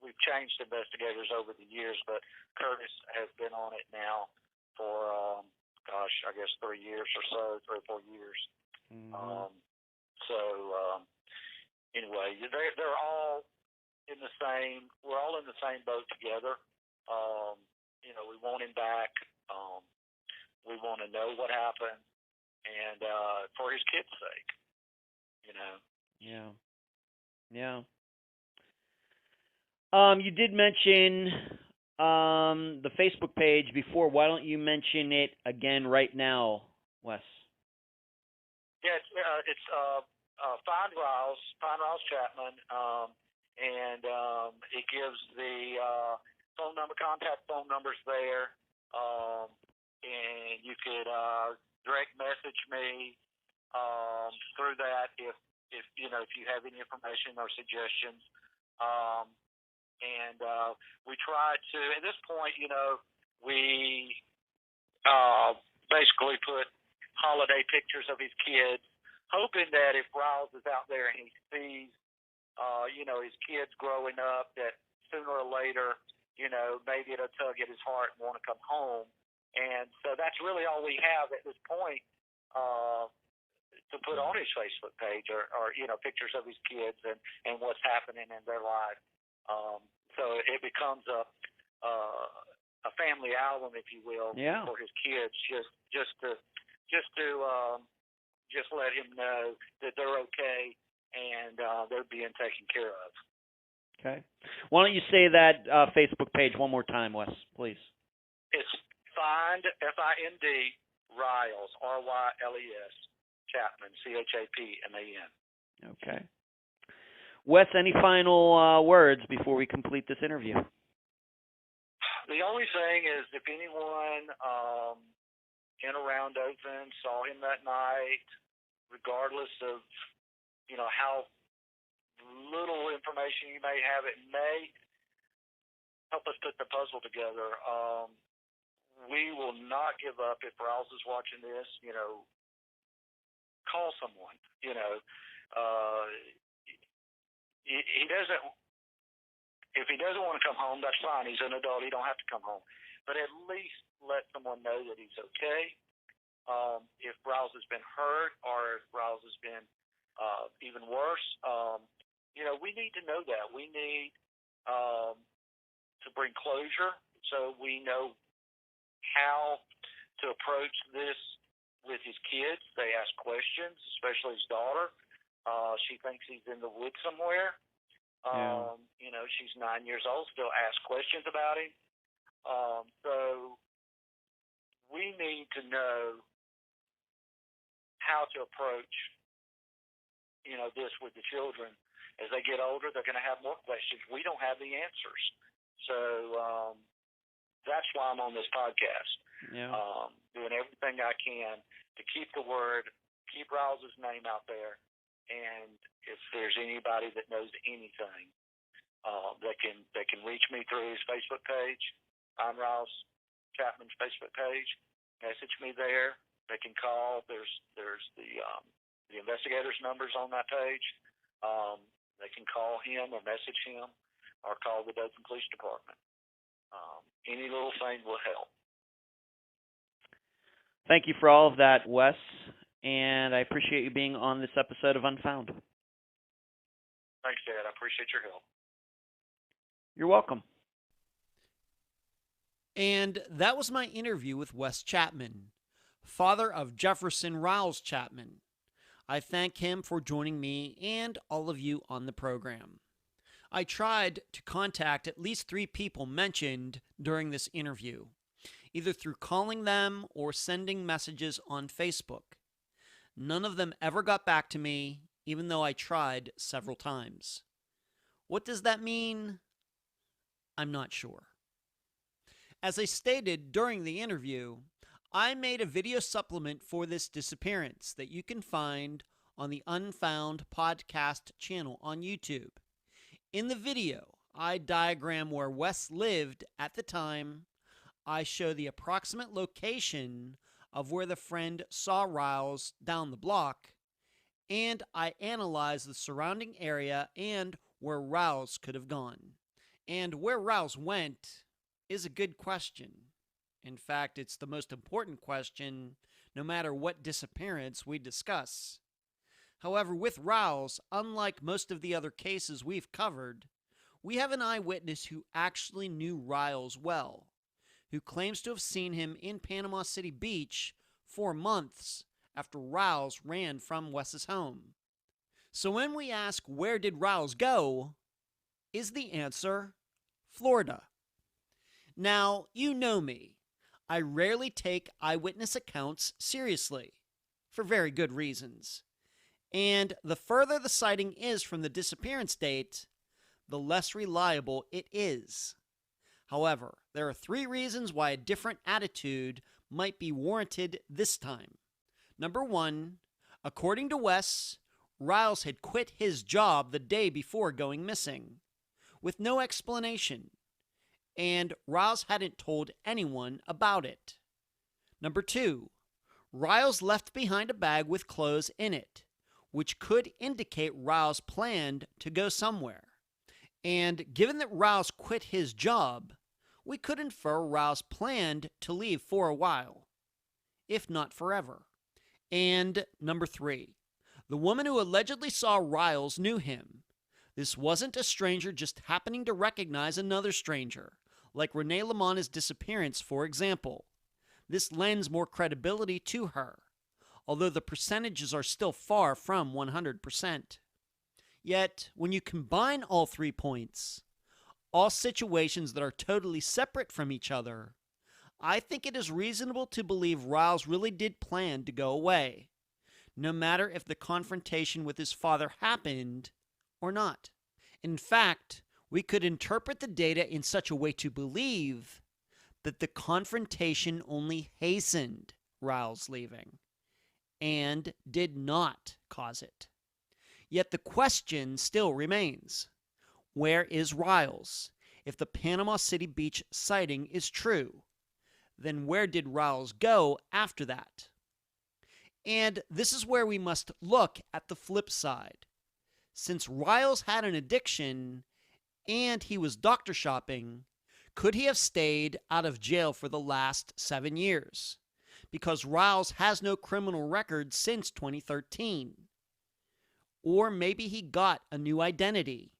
We've changed investigators over the years, but Curtis has been on it now for, I guess 3 years or so, 3 or 4 years. Mm-hmm. Anyway, they're all in the same. We're all in the same boat together. We want him back. We want to know what happened, and for his kid's sake, Yeah. Yeah. You did mention the Facebook page before. Why don't you mention it again right now, Wes? Yeah, it's Find Ryles Chapman, and it gives the contact phone numbers there, and you could direct message me through that if you have any information or suggestions. And we try to, at this point, we basically put holiday pictures of his kids, hoping that if Ryles is out there and he sees his kids growing up, that sooner or later, maybe it'll tug at his heart and want to come home. And so that's really all we have at this point to put on his Facebook page or pictures of his kids and what's happening in their life. So it becomes a family album, if you will, for his kids, just to let him know that they're okay and they're being taken care of. Okay. Why don't you say that Facebook page one more time, Wes, please? It's Find, Find, Ryles, Ryles, Chapman, Chapman. Okay. Wes, any final words before we complete this interview? The only thing is, if anyone in around Dothan saw him that night, regardless of how little information you may have, it may help us put the puzzle together. We will not give up. If Ryles is watching this, call someone. He doesn't. If he doesn't want to come home, that's fine. He's an adult. He don't have to come home. But at least let someone know that he's okay. If Ryles has been hurt or if Ryles has been even worse, we need to know that. We need to bring closure so we know how to approach this with his kids. They ask questions, especially his daughter. She thinks he's in the woods somewhere. She's 9 years old, still asks questions about him. So we need to know how to approach, this with the children. As they get older, they're going to have more questions. We don't have the answers. So that's why I'm on this podcast, doing everything I can to keep the word, keep Ryles' name out there. And if there's anybody that knows anything, they can reach me through his Facebook page, on Ryles Chapman's Facebook page, message me there. They can call. There's the investigators' numbers on that page. They can call him or message him or call the Dothan Police Department. Any little thing will help. Thank you for all of that, Wes, and I appreciate you being on this episode of Unfound. Thanks, Dad. I appreciate your help. You're welcome. And that was my interview with Wes Chapman, father of Jefferson Ryles Chapman. I thank him for joining me and all of you on the program. I tried to contact at least 3 people mentioned during this interview, either through calling them or sending messages on Facebook. None of them ever got back to me, even though I tried several times. What does that mean? I'm not sure. As I stated during the interview, I made a video supplement for this disappearance that you can find on the Unfound Podcast Channel on YouTube. In the video, I diagram where Wes lived at the time. I show the approximate location of where the friend saw Ryles down the block, and I analyze the surrounding area and where Ryles could have gone. And where Ryles went is a good question. In fact, it's the most important question no matter what disappearance we discuss. However, with Ryles, unlike most of the other cases we've covered, we have an eyewitness who actually knew Ryles well, who claims to have seen him in Panama City Beach 4 months after Ryles ran from Wes's home. So when we ask where did Ryles go, is the answer Florida. Now, you know me. I rarely take eyewitness accounts seriously, for very good reasons. And the further the sighting is from the disappearance date, the less reliable it is. However, there are 3 reasons why a different attitude might be warranted this time. Number 1, according to Wes, Ryles had quit his job the day before going missing, with no explanation, and Ryles hadn't told anyone about it. Number 2, Ryles left behind a bag with clothes in it, which could indicate Ryles planned to go somewhere. And given that Ryles quit his job, we could infer Ryles planned to leave for a while, if not forever. And number 3, the woman who allegedly saw Ryles knew him. This wasn't a stranger just happening to recognize another stranger, like Renee Lamanna's disappearance, for example. This lends more credibility to her, although the percentages are still far from 100%. Yet, when you combine all 3 points, all situations that are totally separate from each other, I think it is reasonable to believe Ryles really did plan to go away, no matter if the confrontation with his father happened or not. In fact, we could interpret the data in such a way to believe that the confrontation only hastened Ryles leaving and did not cause it. Yet the question still remains, where is Ryles? If the Panama City Beach sighting is true, then where did Ryles go after that? And this is where we must look at the flip side. Since Ryles had an addiction and he was doctor shopping, could he have stayed out of jail for the last 7 years? Because Ryles has no criminal record since 2013. Or maybe he got a new identity.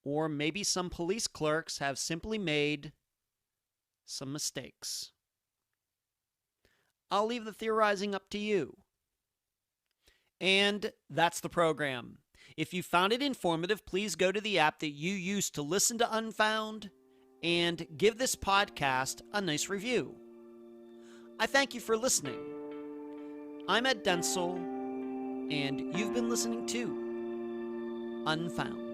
Or maybe some police clerks have simply made some mistakes. I'll leave the theorizing up to you. And that's the program. If you found it informative, please go to the app that you use to listen to Unfound and give this podcast a nice review. I thank you for listening. I'm Ed Densel, and you've been listening to Unfound.